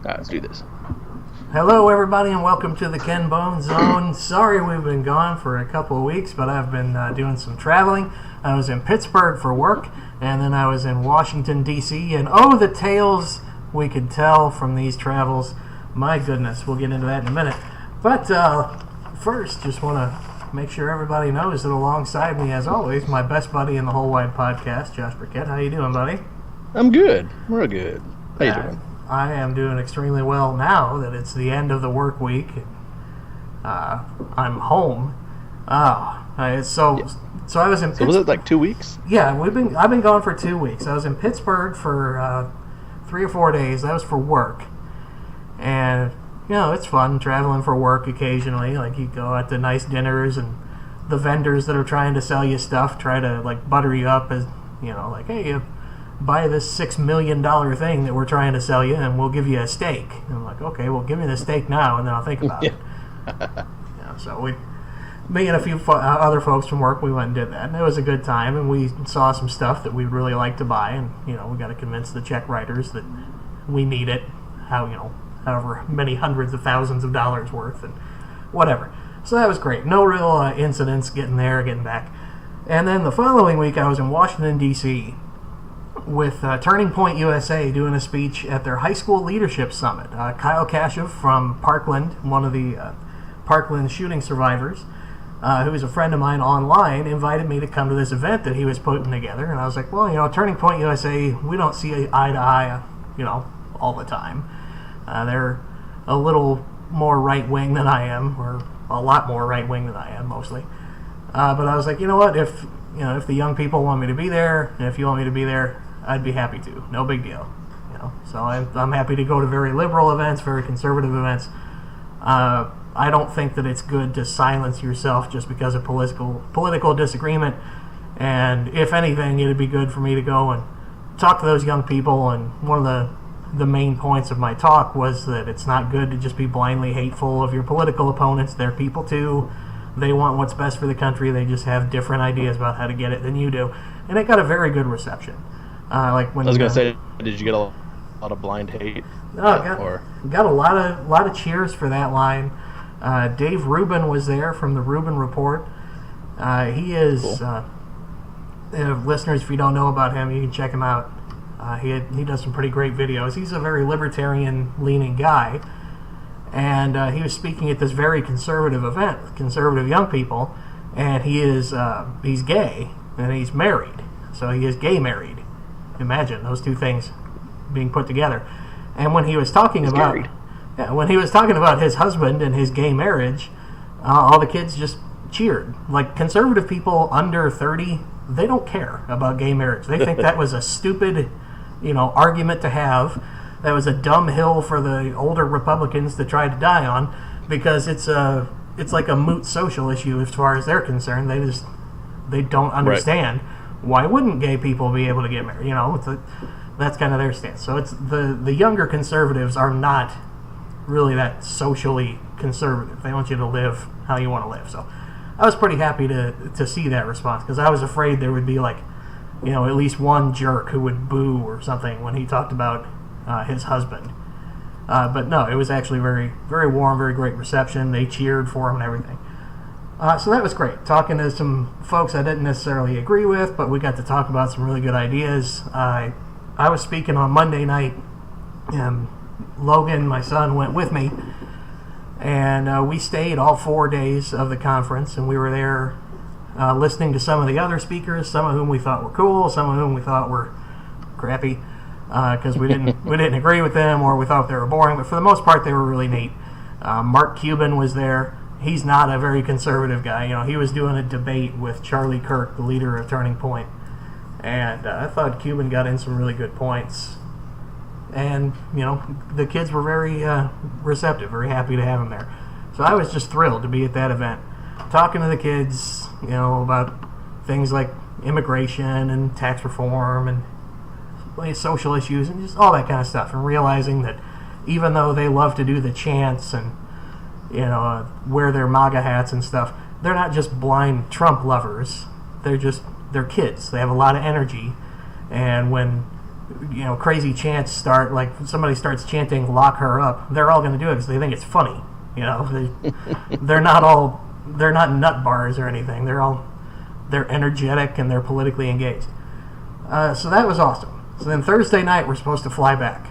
Let's do this. Hello, everybody, and welcome to the Ken Bone Zone. Sorry we've been gone for a couple of weeks, but I've been doing some traveling. I was in Pittsburgh for work, and then I was in Washington, D.C., and oh, the tales we could tell from these travels. My goodness, we'll get into that in a minute. But first, just want to make sure everybody knows that alongside me, as always, my best buddy in the whole wide podcast, Josh Burkett. How you doing, buddy? I'm good. Real good. How you doing? I am doing extremely well now that it's the end of the work week. I'm home. So I was in. So was it like 2 weeks? Yeah, I've been gone for 2 weeks. I was in Pittsburgh for 3 or 4 days. That was for work, and it's fun traveling for work occasionally. Like you go out to nice dinners, and the vendors that are trying to sell you stuff try to like butter you up as like, hey, you buy this $6 million thing that we're trying to sell you, and we'll give you a steak. And I'm like, okay, well, give me the steak now, and then I'll think about it. So me and a few other folks from work, we went and did that, and it was a good time, and we saw some stuff that we'd really like to buy, and we got to convince the check writers that we need it, however many hundreds of thousands of dollars worth, and whatever. So that was great. No real incidents getting there, getting back. And then the following week, I was in Washington, D.C., with Turning Point USA doing a speech at their high school leadership summit. Kyle Kashuv from Parkland, one of the Parkland shooting survivors, who is a friend of mine online, invited me to come to this event that he was putting together. And I was like, well, Turning Point USA, we don't see eye to eye, all the time. They're a little more right-wing than I am, or a lot more right-wing than I am, mostly. But I was like, you know what, if the young people want me to be there, and if you want me to be there, I'd be happy to. No big deal. So I'm happy to go to very liberal events, very conservative events. I don't think that it's good to silence yourself just because of political disagreement. And if anything, it'd be good for me to go and talk to those young people. And one of the main points of my talk was that it's not good to just be blindly hateful of your political opponents. They're people too. They want what's best for the country. They just have different ideas about how to get it than you do. And it got a very good reception. Like when I was going to say, did you get a lot of blind hate? Got a lot of cheers for that line. Dave Rubin was there from the Rubin Report. He is, cool. Listeners, if you don't know about him, you can check him out. He does some pretty great videos. He's a very libertarian-leaning guy. And he was speaking at this very conservative event with conservative young people, and he's gay, and he's married. So he is gay married. Imagine those two things being put together. And when he was talking about his husband and his gay marriage, all the kids just cheered. Like conservative people under 30, they don't care about gay marriage. They think that was a stupid, argument to have. That was a dumb hill for the older Republicans to try to die on, because it's like a moot social issue as far as they're concerned. They don't understand. Right. Why wouldn't gay people be able to get married? That's kind of their stance. So it's the younger conservatives are not really that socially conservative. They want you to live how you want to live. So I was pretty happy to see that response, because I was afraid there would be at least one jerk who would boo or something when he talked about his husband. But no, it was actually very, very warm, very great reception. They cheered for him and everything. So that was great. Talking to some folks I didn't necessarily agree with, but we got to talk about some really good ideas. I was speaking on Monday night, and Logan, my son, went with me, and we stayed all 4 days of the conference, and we were there listening to some of the other speakers, some of whom we thought were cool, some of whom we thought were crappy, because we didn't agree with them, or we thought they were boring, but for the most part they were really neat. Mark Cuban was there. He's not a very conservative guy. He was doing a debate with Charlie Kirk, the leader of Turning Point, and I thought Cuban got in some really good points. And the kids were very receptive, very happy to have him there. So I was just thrilled to be at that event, talking to the kids, about things like immigration and tax reform and social issues and just all that kind of stuff, and realizing that even though they love to do the chants and wear their MAGA hats and stuff, they're not just blind Trump lovers. They're kids. They have a lot of energy, and when crazy chants start, like somebody starts chanting "lock her up," they're all going to do it because they think it's funny. They're not nut bars or anything. They're energetic and they're politically engaged. So that was awesome. So then Thursday night we're supposed to fly back.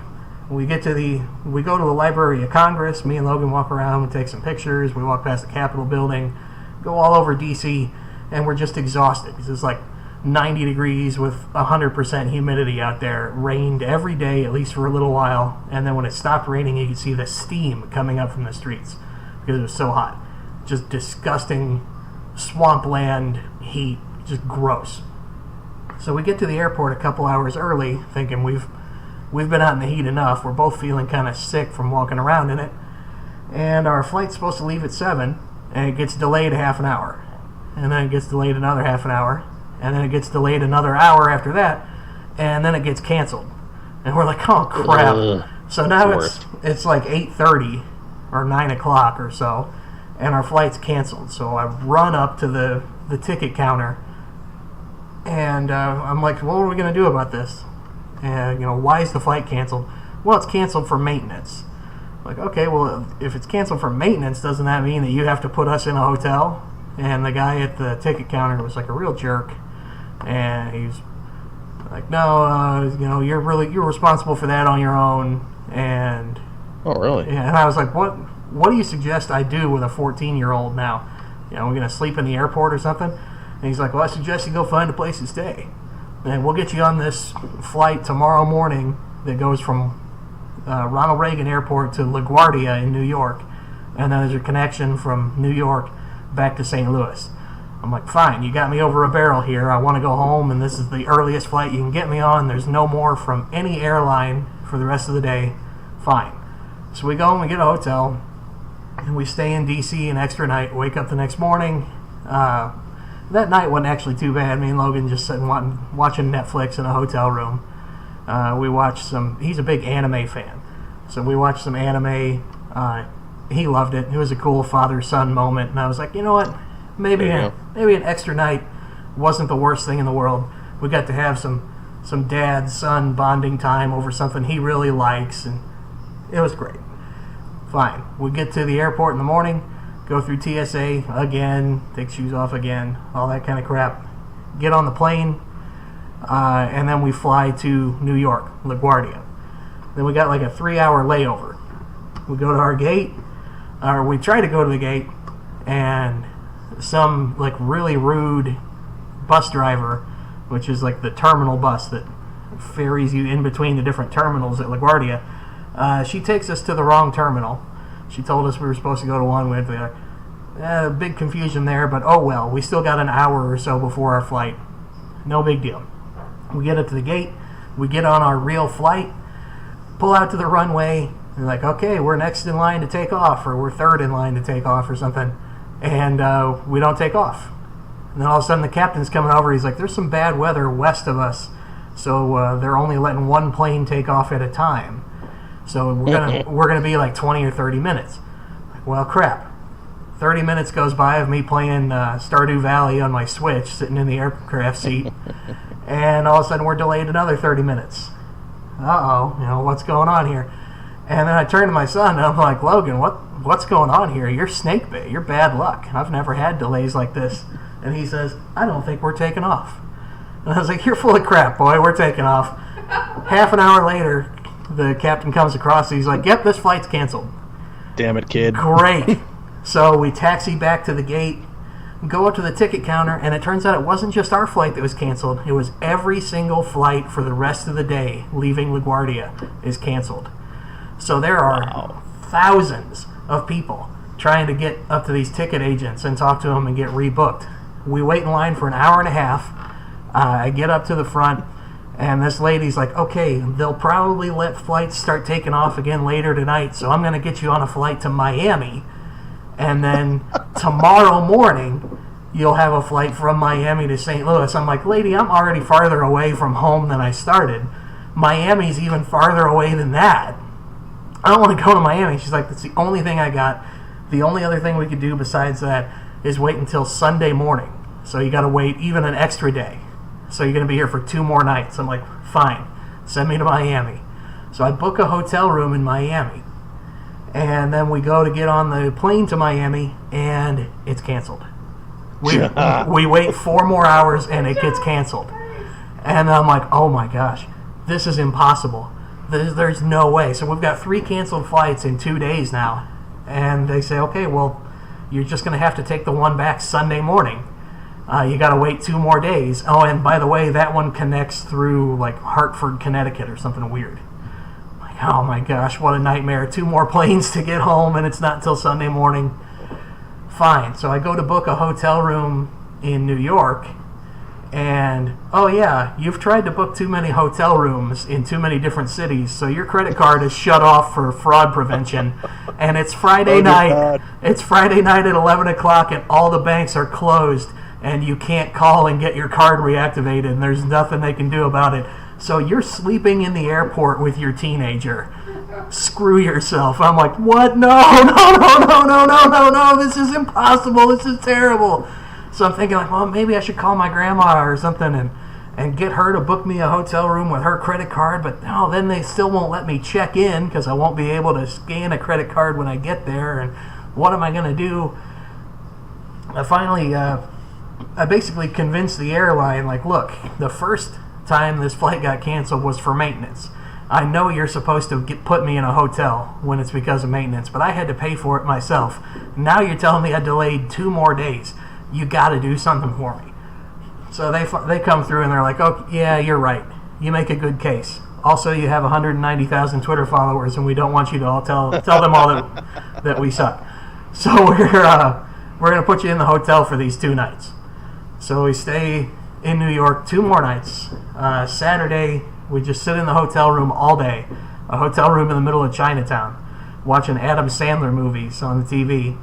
We go to the Library of Congress. Me and Logan walk around, we take some pictures. We walk past the Capitol building, go all over D.C., and we're just exhausted because it's like 90 degrees with 100% humidity out there. It rained every day, at least for a little while, and then when it stopped raining, you could see the steam coming up from the streets because it was so hot. Just disgusting swampland heat, just gross. So we get to the airport a couple hours early, thinking we've been out in the heat enough. We're both feeling kind of sick from walking around in it, and our flight's supposed to leave at 7, and it gets delayed half an hour, and then it gets delayed another half an hour, and then it gets delayed another hour after that, and then it gets canceled. And we're like, oh crap. So now it's like 8:30 or 9 o'clock or so, and our flight's canceled. So I run up to the ticket counter, and I'm like, what are we going to do about this? And, why is the flight canceled? Well, it's canceled for maintenance. Like, okay, well, if it's canceled for maintenance, doesn't that mean that you have to put us in a hotel? And the guy at the ticket counter was like a real jerk. And he's like, no, you're responsible for that on your own. And oh, really? Yeah, and I was like, what do you suggest I do with a 14-year-old now? We're going to sleep in the airport or something? And he's like, well, I suggest you go find a place to stay. And we'll get you on this flight tomorrow morning that goes from Ronald Reagan Airport to LaGuardia in New York. And then there's a connection from New York back to St. Louis. I'm like, fine, you got me over a barrel here. I want to go home, and this is the earliest flight you can get me on. There's no more from any airline for the rest of the day. Fine. So we go and we get a hotel, and we stay in D.C. an extra night, wake up the next morning. That night wasn't actually too bad. Me and Logan just sitting watching Netflix in a hotel room. We watched he's a big anime fan, so we watched some anime. He loved it. It was a cool father-son moment, and I was like, you know what? Maybe an extra night wasn't the worst thing in the world. We got to have some dad-son bonding time over something he really likes, and it was great. Fine. We get to the airport in the morning, go through TSA again, take shoes off again, all that kind of crap. Get on the plane, and then we fly to New York, LaGuardia. Then we got like a 3-hour layover. We go to our gate, or we try to go to the gate, and some like really rude bus driver, which is like the terminal bus that ferries you in between the different terminals at LaGuardia, she takes us to the wrong terminal. She told us we were supposed to go to one. We had a big confusion there, but oh well. We still got an hour or so before our flight. No big deal. We get up to the gate. We get on our real flight, pull out to the runway, and like, okay, we're next in line to take off, or we're third in line to take off or something. And we don't take off. And then all of a sudden the captain's coming over. He's like, there's some bad weather west of us, so they're only letting one plane take off at a time. So we're gonna be like 20 or 30 minutes. Like, well, crap. 30 minutes goes by of me playing Stardew Valley on my Switch, sitting in the aircraft seat, and all of a sudden we're delayed another 30 minutes. Uh-oh, what's going on here? And then I turn to my son and I'm like, Logan, what's going on here? You're snake bit. You're bad luck. I've never had delays like this. And he says, I don't think we're taking off. And I was like, you're full of crap, boy. We're taking off. Half an hour later, the captain comes across and he's like, yep, this flight's canceled. Damn it, kid. Great. So we taxi back to the gate, go up to the ticket counter, and it turns out it wasn't just our flight that was canceled. It was every single flight for the rest of the day leaving LaGuardia is canceled. So there are thousands of people trying to get up to these ticket agents and talk to them and get rebooked. We wait in line for an hour and a half. I get up to the front, and this lady's like, okay, they'll probably let flights start taking off again later tonight, so I'm going to get you on a flight to Miami, and then tomorrow morning you'll have a flight from Miami to St. Louis. I'm like, lady, I'm already farther away from home than I started. Miami's even farther away than that. I don't want to go to Miami. She's like, that's the only thing I got. The only other thing we could do besides that is wait until Sunday morning. So you got to wait even an extra day. So you're going to be here for 2 more nights. I'm like, fine. Send me to Miami. So I book a hotel room in Miami. And then we go to get on the plane to Miami, and it's canceled. We wait 4 more hours, and it gets canceled. And I'm like, oh my gosh, this is impossible. There's no way. So we've got 3 canceled flights in 2 days now. And they say, okay, well, you're just going to have to take the one back Sunday morning. You got to wait 2 more days. Oh, and by the way, that one connects through like Hartford, Connecticut or something weird. Like, oh my gosh, what a nightmare. 2 more planes to get home, and it's not until Sunday morning. Fine. So I go to book a hotel room in New York. And, oh yeah, you've tried to book too many hotel rooms in too many different cities, so your credit card is shut off for fraud prevention. And it's Friday night. God. It's Friday night at 11 o'clock, and all the banks are closed, and you can't call and get your card reactivated, and there's nothing they can do about it. So you're sleeping in the airport with your teenager. Screw yourself. I'm like, what? No, this is impossible. This is terrible. So I'm thinking, like, well, maybe I should call my grandma or something and get her to book me a hotel room with her credit card. But no, then they still won't let me check in because I won't be able to scan a credit card when I get there. And what am I going to do? I basically convinced the airline, like, look, the first time this flight got canceled was for maintenance. I know you're supposed to put me in a hotel when it's because of maintenance, but I had to pay for it myself. Now you're telling me I delayed 2 more days. You got to do something for me. So they come through and they're like, oh, yeah, you're right. You make a good case. Also, you have 190,000 Twitter followers, and we don't want you to all tell them all that we suck. So we're going to put you in the hotel for these 2 nights. So we stay in New York 2 more nights. Saturday, we just sit in the hotel room all day. A hotel room in the middle of Chinatown, watching Adam Sandler movies on the TV.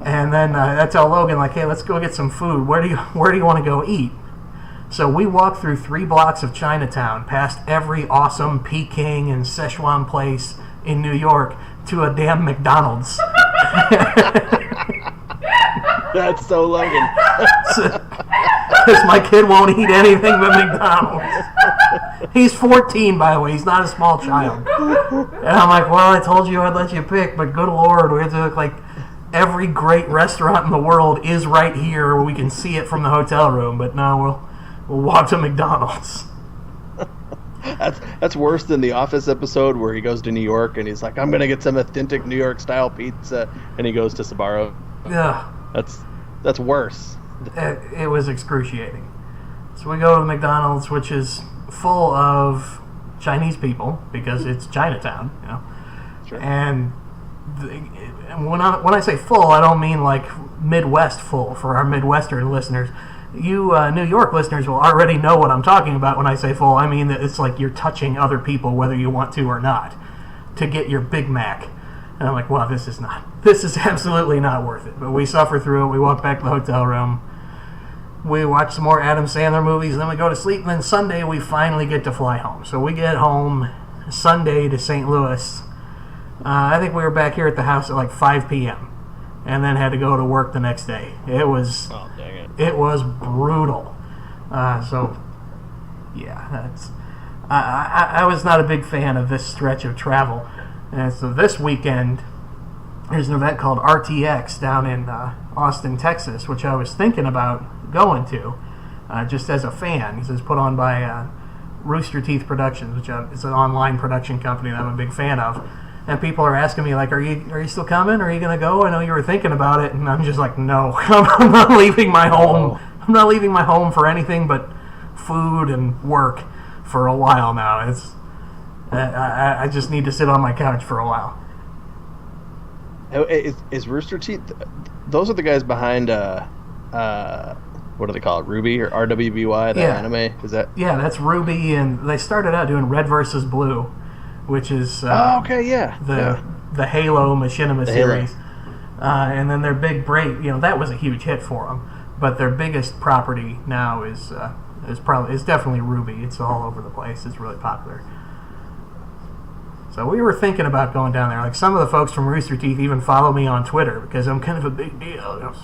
And then I tell Logan, like, hey, let's go get some food. Where do you want to go eat? So we walk through 3 blocks of Chinatown, past every awesome Peking and Szechuan place in New York, to a damn McDonald's. That's so Logan. Because my kid won't eat anything but McDonald's. He's 14, by the way. He's not a small child. And I'm like, well, I told you I'd let you pick, but good Lord, we have to look like every great restaurant in the world is right here where we can see it from the hotel room. But no, we'll walk to McDonald's. That's worse than the Office episode where he goes to New York and he's like, I'm going to get some authentic New York style pizza, and he goes to Sbarro. Yeah. That's worse. It was excruciating. So we go to McDonald's, which is full of Chinese people because it's Chinatown, you know. Sure. And when I say full, I don't mean like Midwest full for our Midwestern listeners. You New York listeners will already know what I'm talking about when I say full. I mean that it's like you're touching other people whether you want to or not to get your Big Mac. And I'm like, wow, this is absolutely not worth it. But we suffer through it. We walk back to the hotel room. We watch some more Adam Sandler movies, and then we go to sleep. And then Sunday, we finally get to fly home. So we get home Sunday to St. Louis. I think we were back here at the house at like 5 p.m. and then had to go to work the next day. It was brutal. So, yeah, I was not a big fan of this stretch of travel. And so this weekend, there's an event called RTX down in Austin, Texas, which I was thinking about going to, just as a fan. This is put on by Rooster Teeth Productions, which is an online production company that I'm a big fan of. And people are asking me, like, are you still coming? Are you going to go? I know you were thinking about it. And I'm just like, no, I'm not leaving my home. I'm not leaving my home for anything but food and work for a while now. I just need to sit on my couch for a while. Is Rooster Teeth? Those are the guys behind what do they call it? Ruby or RWBY? The anime? Is that? Yeah, that's Ruby, and they started out doing Red vs. Blue, which is the Halo Machinima series. And then their big break, that was a huge hit for them. But their biggest property now is definitely Ruby. It's all over the place. It's really popular. So we were thinking about going down there. Like some of the folks from Rooster Teeth even follow me on Twitter because I'm kind of a big deal.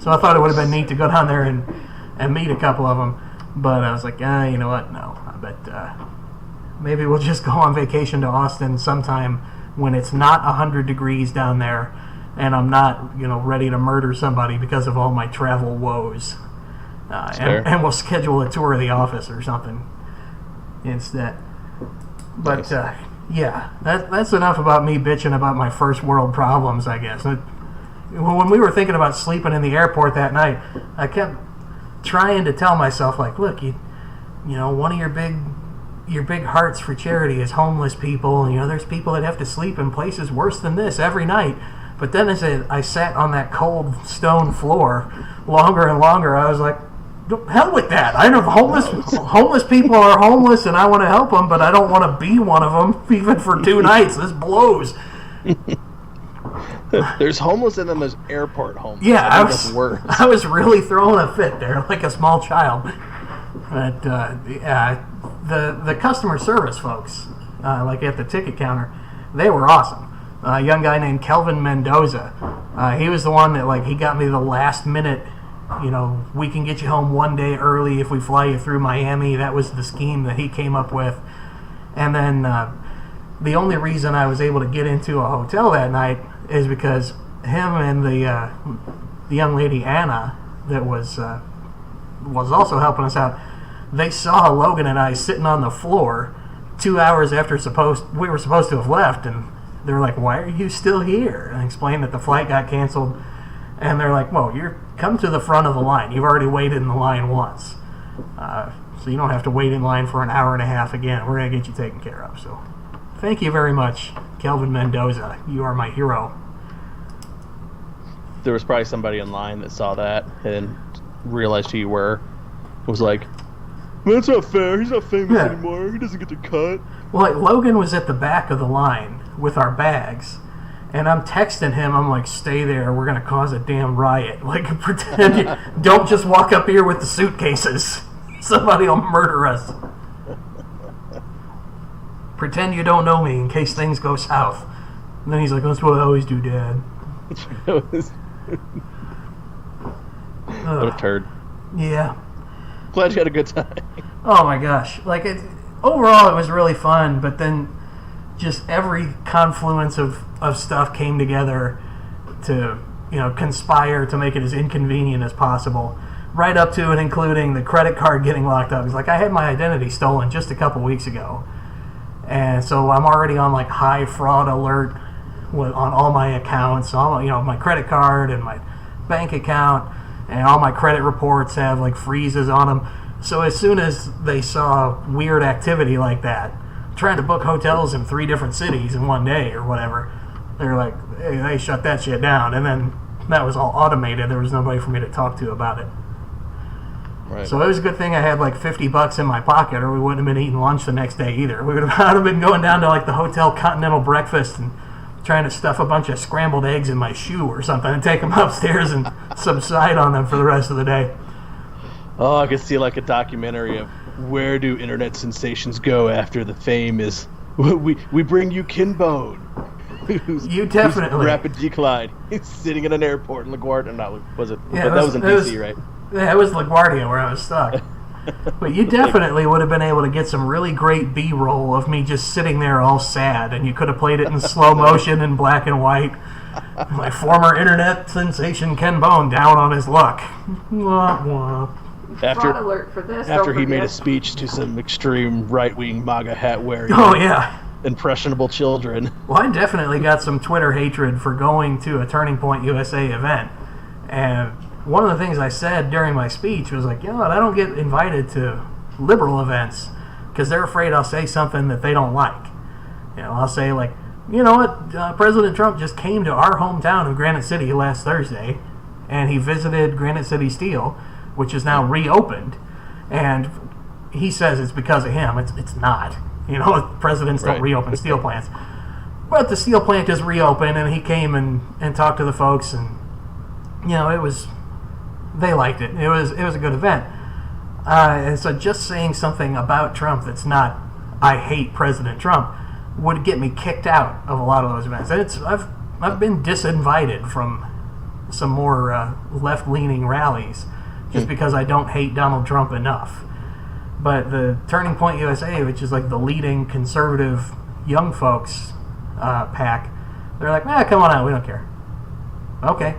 So I thought it would have been neat to go down there and meet a couple of them. But I was like, you know what? No. maybe we'll just go on vacation to Austin sometime when it's not 100 degrees down there and I'm not, ready to murder somebody because of all my travel woes. And we'll schedule a tour of the office or something instead. But, Nice. yeah, that's enough about me bitching about my first world problems, I guess. When we were thinking about sleeping in the airport that night, I kept trying to tell myself, like, look, one of your big hearts for charity is homeless people. There's people that have to sleep in places worse than this every night. But then as I sat on that cold stone floor longer and longer, I was like, hell with that. I know homeless people are homeless and I want to help them, but I don't want to be one of them even for 2 nights. This blows. There's homeless and then there's airport homeless. Yeah, that's worse. I was really throwing a fit there like a small child. But the customer service folks, like at the ticket counter, they were awesome. A young guy named Kelvin Mendoza. He was the one that he got me the last minute. We can get you home one day early if we fly you through Miami. That was the scheme that he came up with. And then the only reason I was able to get into a hotel that night is because him and the young lady Anna that was also helping us out. They saw Logan and I sitting on the floor 2 hours after we were supposed to have left, and they were like, "Why are you still here?" And I explained that the flight got canceled, and they're like, "Well, come to the front of the line. You've already waited in the line once, so you don't have to wait in line for an hour and a half again. We're gonna get you taken care of." So, thank you very much, Kelvin Mendoza. You are my hero. There was probably somebody in line that saw that and realized who you were. Was like, "That's not fair. He's not famous anymore. He doesn't get to cut." Well, Logan was at the back of the line with our bags, and I'm texting him. I'm like, "Stay there. We're gonna cause a damn riot. Pretend don't just walk up here with the suitcases. Somebody will murder us. Pretend you don't know me in case things go south." And then he's like, "That's what I always do, Dad." What a turd. Yeah. Glad you had a good time. Oh my gosh. Overall, it was really fun, but then just every confluence of stuff came together to, conspire to make it as inconvenient as possible. Right up to and including the credit card getting locked up. It's like I had my identity stolen just a couple weeks ago. And so I'm already on high fraud alert on all my accounts. All my credit card and my bank account, and all my credit reports have freezes on them. So as soon as they saw weird activity like that, trying to book hotels in 3 different cities in one day or whatever, they're like, "Hey, they shut that shit down." And then that was all automated. There was nobody for me to talk to about it. Right. So it was a good thing I had $50 in my pocket, or we wouldn't have been eating lunch the next day either. We would have been going down to the hotel continental breakfast and trying to stuff a bunch of scrambled eggs in my shoe or something and take them upstairs and subside on them for the rest of the day. Oh, I could see a documentary of where do internet sensations go after the fame is. We bring you Ken Bone. You definitely. Who's rapid decline. He's sitting in an airport in LaGuardia. No, was it? Yeah, but that was in DC, right? Yeah, it was LaGuardia where I was stuck. But you definitely would have been able to get some really great B-roll of me just sitting there all sad, and you could have played it in slow motion in black and white. My former internet sensation Ken Bone down on his luck. Wah, wah. Fraud alert for this. After he made a speech to some extreme right-wing MAGA hat wearing impressionable children. Well, I definitely got some Twitter hatred for going to a Turning Point USA event. And one of the things I said during my speech was I don't get invited to liberal events because they're afraid I'll say something that they don't like. I'll say President Trump just came to our hometown of Granite City last Thursday, and he visited Granite City Steel, which is now reopened, and he says it's because of him. It's not. Presidents don't reopen steel plants. But the steel plant is reopened, and he came and talked to the folks, and they liked it. It was a good event. And so just saying something about Trump that's not "I hate President Trump" would get me kicked out of a lot of those events. And I've been disinvited from some more left-leaning rallies just because I don't hate Donald Trump enough. But the Turning Point USA, which is like the leading conservative young folks pack, they're like, come on out, we don't care. Okay.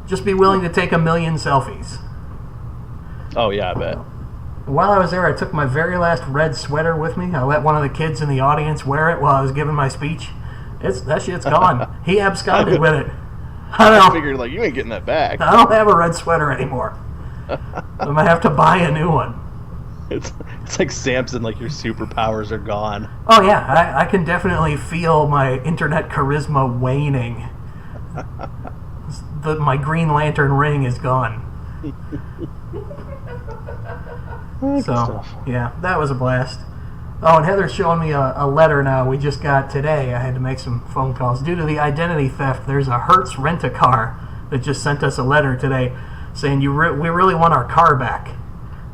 Just be willing to take 1 million selfies. Oh, yeah, I bet. While I was there, I took my very last red sweater with me. I let one of the kids in the audience wear it while I was giving my speech. That shit's gone. He absconded with it. I figured, like, you ain't getting that back. I don't have a red sweater anymore. I'm going to have to buy a new one. It's like Samson, like your superpowers are gone. Oh, yeah. I can definitely feel my internet charisma waning. My Green Lantern ring is gone. So, yeah, that was a blast. Oh, and Heather's showing me a letter now we just got today. I had to make some phone calls. Due to the identity theft, there's a Hertz Rent-A-Car that just sent us a letter today saying we really want our car back.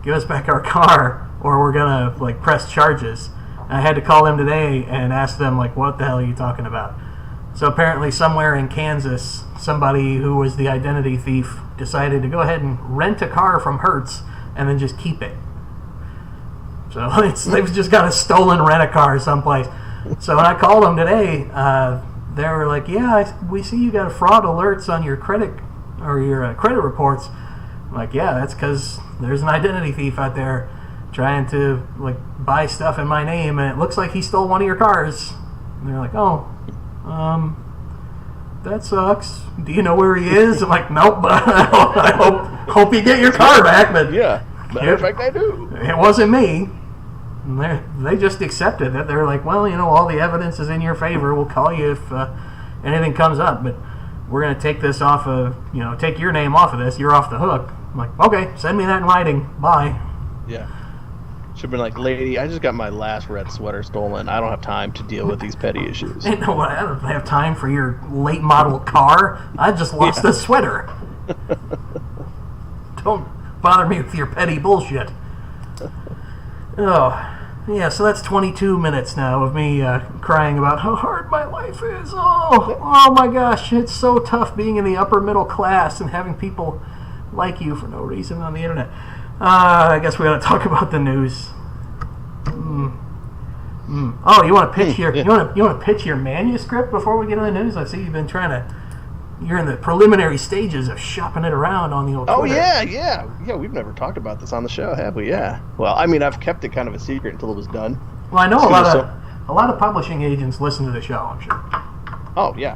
Give us back our car or we're going to like press charges. And I had to call them today and ask them, like, what the hell are you talking about? So apparently somewhere in Kansas, somebody who was the identity thief decided to go ahead and rent a car from Hertz and then just keep it. So they've just got a stolen rent-a-car someplace. So when I called them today, they were like, we see you got fraud alerts on your credit or your credit reports. I'm like, yeah, that's because there's an identity thief out there trying to like buy stuff in my name, and it looks like he stole one of your cars. And they're like, that sucks. Do you know where he is? I'm like, nope, but I hope you get your car back. But yeah, matter of fact, I do. It wasn't me. And they just accepted it. They're like, well, all the evidence is in your favor. We'll call you if anything comes up, but we're going to take this off of, take your name off of this. You're off the hook. I'm like, okay, send me that in writing. Bye. Yeah. Should have been like, lady, I just got my last red sweater stolen. I don't have time to deal with these petty issues. I don't have time for your late model car. I just lost a sweater. Don't bother me with your petty bullshit. Oh, yeah, so that's 22 minutes now of me crying about how hard my life is. Oh my gosh, it's so tough being in the upper middle class and having people like you for no reason on the internet. I guess we ought to talk about the news. Oh, you want to pitch you want to pitch your manuscript before we get to the news? I see you've been you're in the preliminary stages of shopping it around on the old Twitter. Oh, yeah. We've never talked about this on the show, have we? Yeah. Well, I mean, I've kept it kind of a secret until it was done. Well, I know a lot of publishing agents listen to the show, I'm sure. Oh, yeah.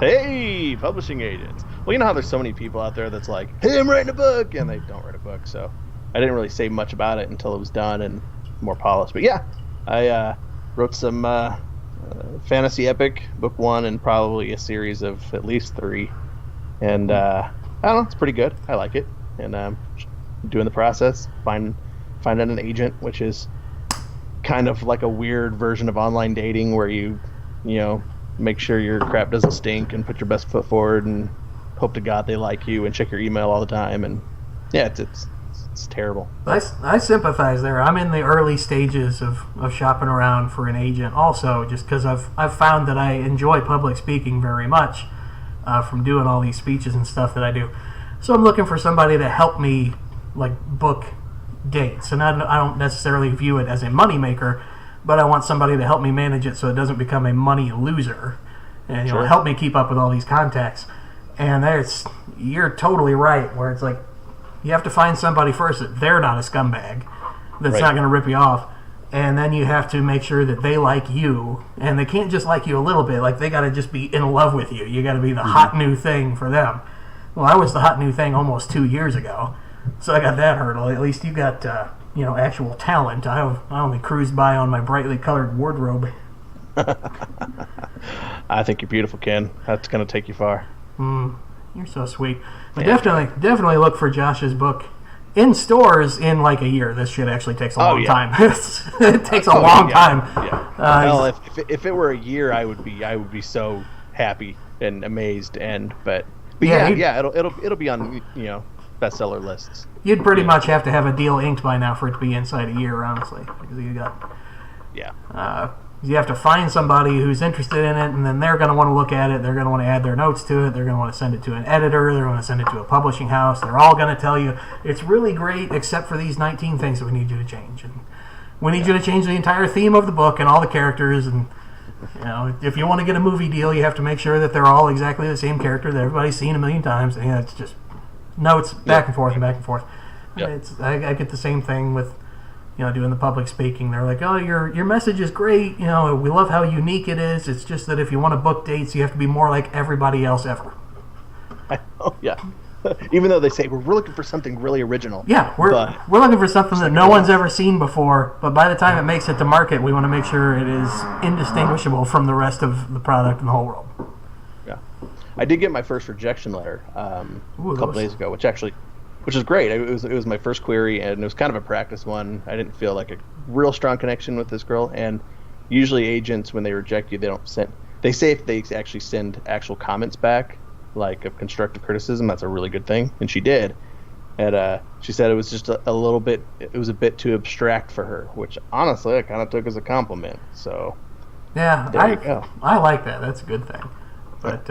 Hey, publishing agents. Well, you know how there's so many people out there that's like, hey, I'm writing a book, and they don't write a book, so I didn't really say much about it until it was done and more polished. But yeah, I wrote some fantasy epic, book 1, and probably a series of at least 3. And I don't know, it's pretty good. I like it. And doing the process, finding an agent, which is kind of like a weird version of online dating where you make sure your crap doesn't stink and put your best foot forward and hope to God they like you and check your email all the time. And yeah, it's terrible. I sympathize there. I'm in the early stages of shopping around for an agent also, just because I've found that I enjoy public speaking very much from doing all these speeches and stuff that I do. So I'm looking for somebody to help me like book dates. And I don't necessarily view it as a moneymaker, but I want somebody to help me manage it so it doesn't become a money loser and Sure. help me keep up with all these contacts. And you're totally right, where it's like, you have to find somebody first that they're not a scumbag, that's Right. not going to rip you off. And then you have to make sure that they like you. And they can't just like you a little bit. Like, they got to just be in love with you. You got to be the hot new thing for them. Well, I was the hot new thing almost 2 years ago. So I got that hurdle. At least you got, actual talent. I only cruised by on my brightly colored wardrobe. I think you're beautiful, Ken. That's going to take you far. You're so sweet. But definitely look for Josh's book in stores in like a year. This shit actually takes a long time. It takes a long time. Yeah. Well, if it were a year, I would be so happy and amazed. But it'll be on bestseller lists. You'd pretty much have to have a deal inked by now for it to be inside a year, honestly. Because you got You have to find somebody who's interested in it, and then they're going to want to look at it. They're going to want to add their notes to it. They're going to want to send it to an editor. They're going to send it to a publishing house. They're all going to tell you, it's really great except for these 19 things that we need you to change. And we need you to change the entire theme of the book and all the characters. And if you want to get a movie deal, you have to make sure that they're all exactly the same character that everybody's seen a million times. And it's just notes back and forth and back and forth. Yep. I get the same thing with doing the public speaking. They're like, oh, your message is great. We love how unique it is. It's just that if you want to book dates, you have to be more like everybody else ever. I know, yeah. Even though they say we're looking for something really original. Yeah, we're looking for something that no one's ever seen before. But by the time it makes it to market, we want to make sure it is indistinguishable from the rest of the product in the whole world. Yeah, I did get my first rejection letter a couple days ago, which is great. It was my first query, and it was kind of a practice one. I didn't feel like a real strong connection with this girl, and usually agents, when they reject you, they say if they actually send actual comments back, like of constructive criticism, that's a really good thing, and she did. And she said it was just a little bit, it was a bit too abstract for her, which honestly I kind of took as a compliment. So yeah, I like that. That's a good thing. But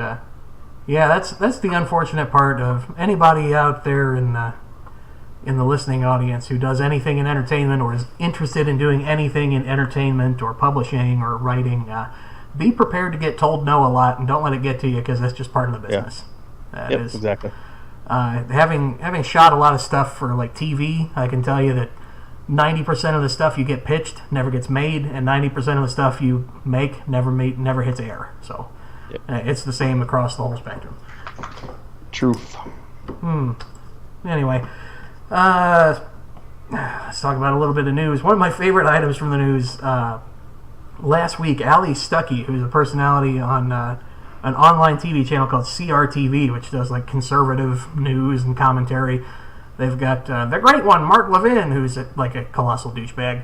yeah, that's the unfortunate part of anybody out there in the listening audience who does anything in entertainment or is interested in doing anything in entertainment or publishing or writing. Be prepared to get told no a lot, and don't let it get to you, because that's just part of the business. Yeah. Exactly. Having shot a lot of stuff for like TV, I can tell you that 90% of the stuff you get pitched never gets made, and 90% of the stuff you make never hits air. So it's the same across the whole spectrum. Truth. Anyway, let's talk about a little bit of news. One of my favorite items from the news. Last week, Ali Stuckey, who's a personality on an online TV channel called CRTV, which does like conservative news and commentary. They've got the great one, Mark Levin, who's like a colossal douchebag,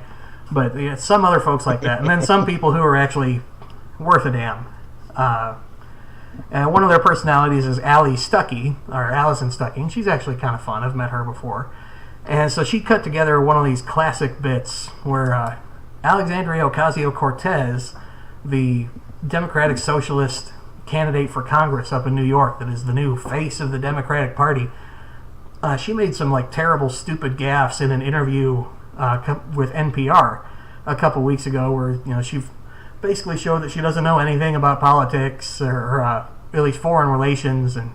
but some other folks like that, and then some people who are actually worth a damn. And one of their personalities is Ali Stuckey, or Allison Stuckey, and she's actually kind of fun. I've met her before. And so she cut together one of these classic bits where Alexandria Ocasio-Cortez, the Democratic Socialist candidate for Congress up in New York that is the new face of the Democratic Party, she made some like terrible, stupid gaffes in an interview with NPR a couple weeks ago where she basically showed that she doesn't know anything about politics or at least foreign relations, and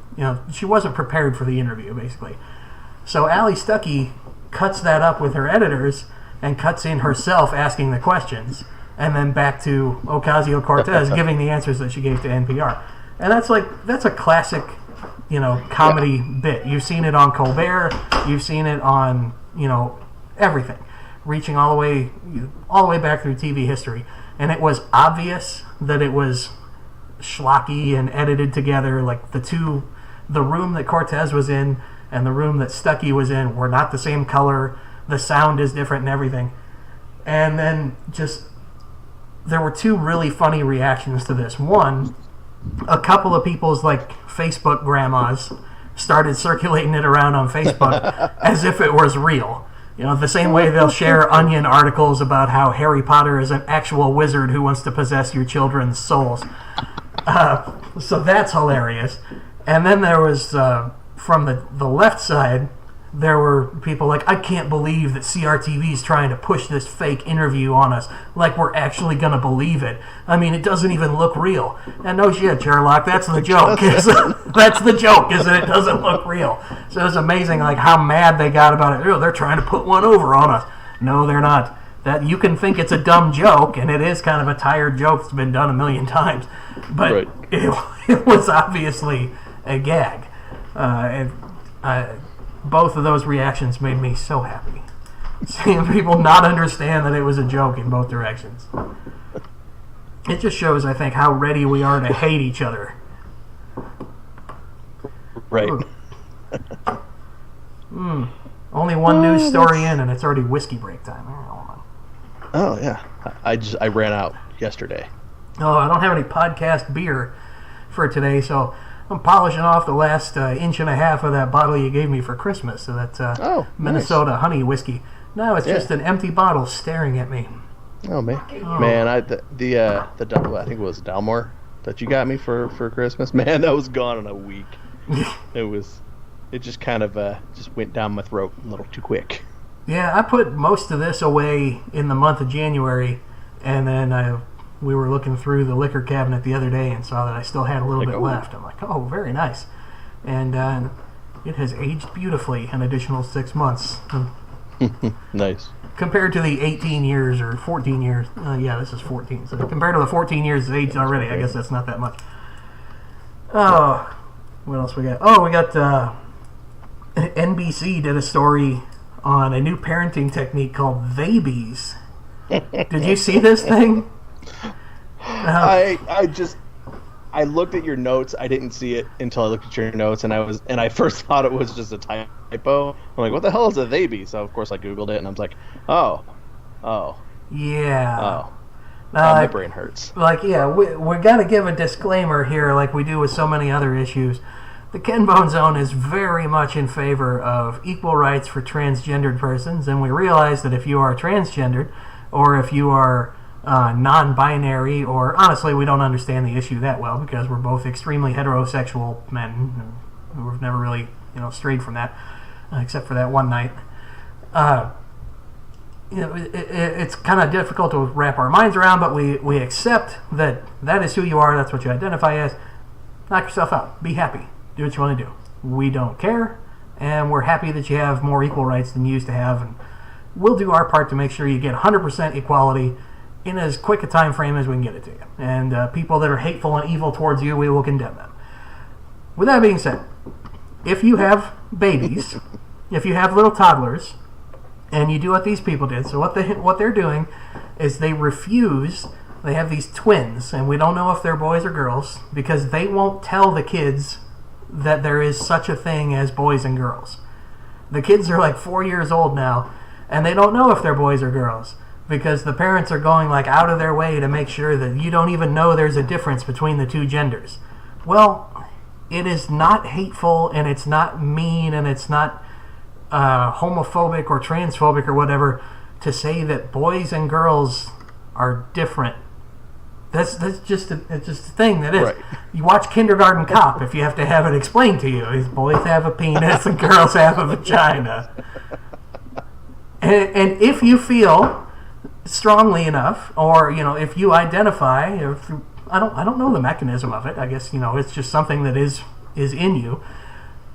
she wasn't prepared for the interview, basically. So Ali Stuckey cuts that up with her editors and cuts in herself asking the questions, and then back to Ocasio-Cortez giving the answers that she gave to NPR. And that's a classic, comedy bit. You've seen it on Colbert, you've seen it on, everything, reaching all the way back through TV history. And it was obvious that it was schlocky and edited together. Like the room that Cortez was in and the room that Stuckey was in were not the same color. The sound is different and everything. And then there were two really funny reactions to this. One, a couple of people's like Facebook grandmas started circulating it around on Facebook as if it was real. The same way they'll share Onion articles about how Harry Potter is an actual wizard who wants to possess your children's souls. So that's hilarious. And then there was, from the left side, there were people like, I can't believe that CRTV is trying to push this fake interview on us like we're actually going to believe it. I mean, it doesn't even look real. And no shit, Sherlock, that's the joke. That's the joke, is that it doesn't look real. So it's amazing like how mad they got about it. Oh, they're trying to put one over on us. No, they're not. That you can think it's a dumb joke, and it is kind of a tired joke that's been done a million times. But right. it was obviously a gag. Both of those reactions made me so happy. Seeing people not understand that it was a joke in both directions. It just shows, I think, how ready we are to hate each other. Right. Only one news story in, and it's already whiskey break time. Oh, yeah. I ran out yesterday. Oh, I don't have any podcast beer for today, so I'm polishing off the last inch and a half of that bottle you gave me for Christmas. So that's Minnesota honey whiskey. No, it's just an empty bottle staring at me. Oh man, Oh. man, I think it was Dalmore that you got me for Christmas. Man, that was gone in a week. It just kind of just went down my throat a little too quick. Yeah, I put most of this away in the month of January, and then we were looking through the liquor cabinet the other day and saw that I still had a little bit left. I'm like, oh, very nice. And it has aged beautifully an additional 6 months. Nice. Compared to the 18 years or 14 years. Yeah, this is 14. So compared to the 14 years it's aged already, I guess that's not that much. Oh, what else we got? Oh, we got NBC did a story on a new parenting technique called Vaybies. Did you see this thing? I looked at your notes. I didn't see it until I looked at your notes, and I first thought it was just a typo. I'm like, what the hell is a Vayby? So of course I googled it, and I was like, oh, yeah. oh. My brain hurts. Like, yeah, we got to give a disclaimer here, like we do with so many other issues. The Ken Bone Zone is very much in favor of equal rights for transgendered persons, and we realize that if you are transgendered, or if you are non-binary, or honestly, we don't understand the issue that well because we're both extremely heterosexual men who have never really, strayed from that, except for that one night. It's kind of difficult to wrap our minds around, but we accept that is who you are. That's what you identify as. Knock yourself out. Be happy. Do what you want to do. We don't care, and we're happy that you have more equal rights than you used to have, and we'll do our part to make sure you get 100% equality in as quick a time frame as we can get it to you. And people that are hateful and evil towards you, we will condemn them. With that being said, if you have babies, if you have little toddlers, and you do what these people did, so what they're doing is they have these twins, and we don't know if they're boys or girls, because they won't tell the kids that there is such a thing as boys and girls. The kids are like 4 years old now, and they don't know if they're boys or girls, because the parents are going like out of their way to make sure that you don't even know there's a difference between the two genders. Well, it is not hateful, and it's not mean, and it's not homophobic or transphobic or whatever to say that boys and girls are different. That's just it's just a thing that is. Right. You watch Kindergarten Cop if you have to have it explained to you. These boys have a penis and girls have a vagina. And if you feel strongly enough, or if you identify, I don't know the mechanism of it. I guess it's just something that is in you.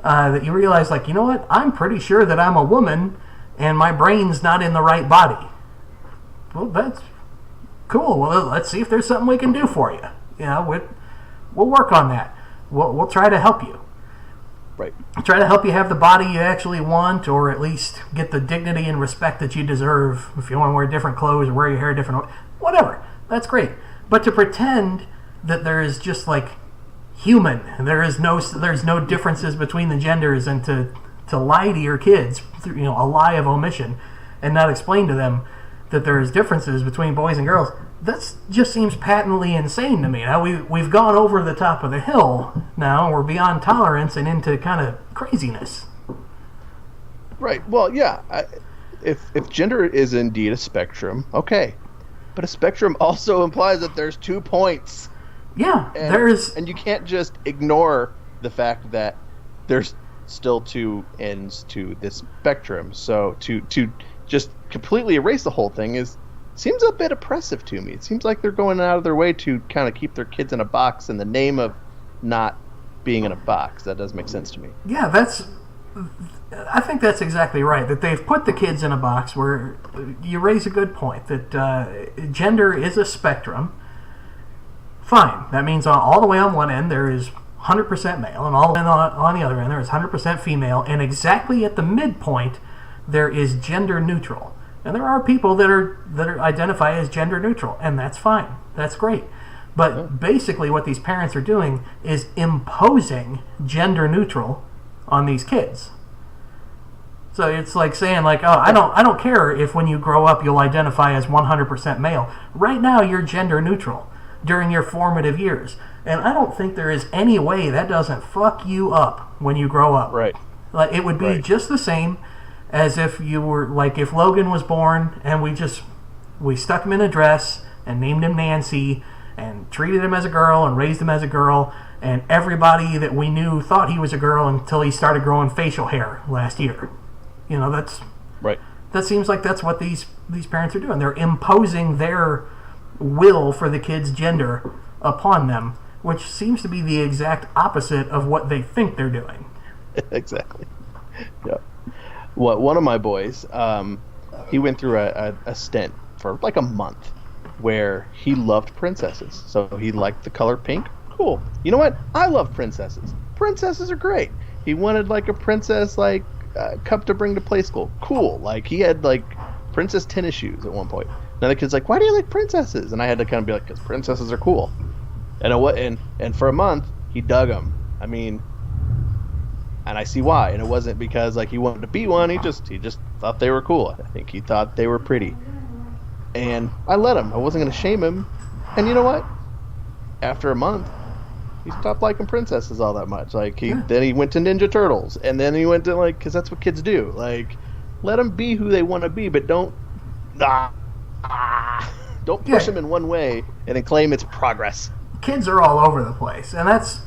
That you realize, like, you know what? I'm pretty sure that I'm a woman, and my brain's not in the right body. Well, that's cool. Well, let's see if there's something we can do for you. We'll work on that. We'll try to help you. Right. Try to help you have the body you actually want, or at least get the dignity and respect that you deserve. If you want to wear different clothes or wear your hair different, whatever. That's great. But to pretend that there is just like human, and there's no differences between the genders, and to lie to your kids through a lie of omission, and not explain to them that there's differences between boys and girls, that just seems patently insane to me. Now we've gone over the top of the hill. Now we're beyond tolerance and into kind of craziness. Right. Well, yeah. If gender is indeed a spectrum, okay, but a spectrum also implies that there's 2 points. Yeah, and you can't just ignore the fact that there's still 2 ends to this spectrum. So to just completely erase the whole thing seems a bit oppressive to me. It seems like they're going out of their way to kind of keep their kids in a box in the name of not being in a box. That does make sense to me. Yeah, I think that's exactly right. That they've put the kids in a box where you raise a good point that gender is a spectrum. Fine. That means all the way on one end there is 100% male, and all the way on the other end there is 100% female, and exactly at the midpoint there is gender neutral. And there are people that are identify as gender neutral, and that's fine. That's great. But basically what these parents are doing is imposing gender neutral on these kids. So it's like saying, like, oh, I don't care if when you grow up you'll identify as 100% male. Right now you're gender neutral during your formative years. And I don't think there is any way that doesn't fuck you up when you grow up. Right. Like, it would be just the same as if you were, like, if Logan was born and we just We stuck him in a dress and named him Nancy and treated him as a girl and raised him as a girl, and everybody that we knew thought he was a girl until he started growing facial hair last year. You know, that's Right. that seems like that's what these parents are doing. They're imposing their will for the kid's gender upon them, which seems to be the exact opposite of what they think they're doing. Exactly. Yeah. One of my boys, he went through a stint for like a month where he loved princesses. So he liked the color pink. Cool. You know what? I love princesses. Princesses are great. He wanted like a princess cup to bring to play school. Cool. Like he had like princess tennis shoes at one point. Another kid's like, why do you like princesses? And I had to kind of be like, because princesses are cool. And for a month he dug them. I mean, and I see why. And it wasn't because like he wanted to be one. He just thought they were cool. I think he thought they were pretty. And I let him. I wasn't going to shame him. And you know what? After a month, he stopped liking princesses all that much. Like then he went to Ninja Turtles, and then he went to because that's what kids do. Like, let them be who they want to be, but don't push them in one way and then claim it's progress. Kids are all over the place, and that's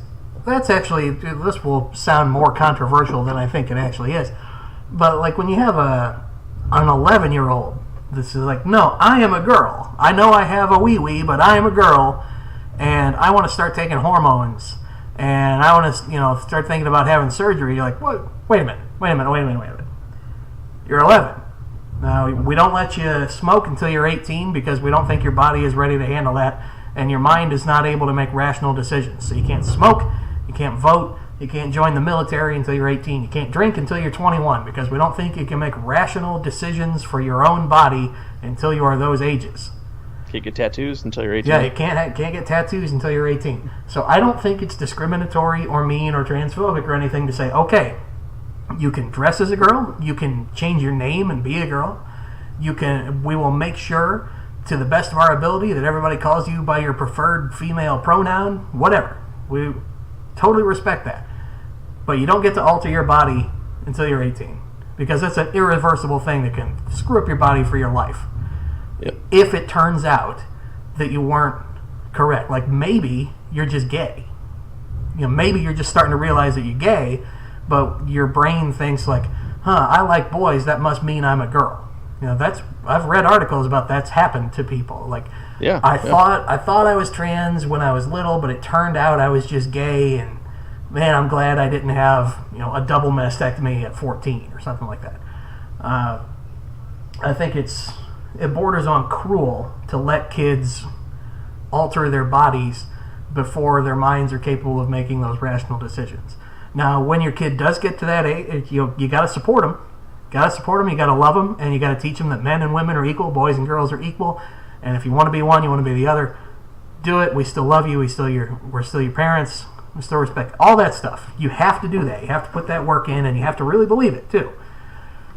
actually, this will sound more controversial than I think it actually is. But like when you have an 11-year-old, this is like, no, I am a girl. I know I have a wee-wee, but I am a girl, and I want to start taking hormones, and I want to, start thinking about having surgery. You're like, what? Wait a minute. You're 11. Now, we don't let you smoke until you're 18 because we don't think your body is ready to handle that, and your mind is not able to make rational decisions. So you can't smoke, you can't vote, you can't join the military until you're 18. You can't drink until you're 21 because we don't think you can make rational decisions for your own body until you are those ages. Can't get tattoos until you're 18. Yeah, you can't get tattoos until you're 18. So I don't think it's discriminatory or mean or transphobic or anything to say, okay, you can dress as a girl, you can change your name and be a girl, we will make sure to the best of our ability that everybody calls you by your preferred female pronoun, whatever. We totally respect that. But you don't get to alter your body until you're 18 because that's an irreversible thing that can screw up your body for your life. Yep. If it turns out that you weren't correct, like maybe you're just gay. Maybe you're just starting to realize that you're gay, but your brain thinks like, I like boys, that must mean I'm a girl. I've read articles about that's happened to people. Like, I thought I was trans when I was little, but it turned out I was just gay, and man, I'm glad I didn't have a double mastectomy at 14 or something like that. I think it borders on cruel to let kids alter their bodies before their minds are capable of making those rational decisions. Now, when your kid does get to that age, you got to support them. You got to love them, and you got to teach them that men and women are equal, boys and girls are equal, and if you want to be one, you want to be the other. Do it. We still love you. We're still your parents. We still respect all that stuff. You have to do that. You have to put that work in, and you have to really believe it too,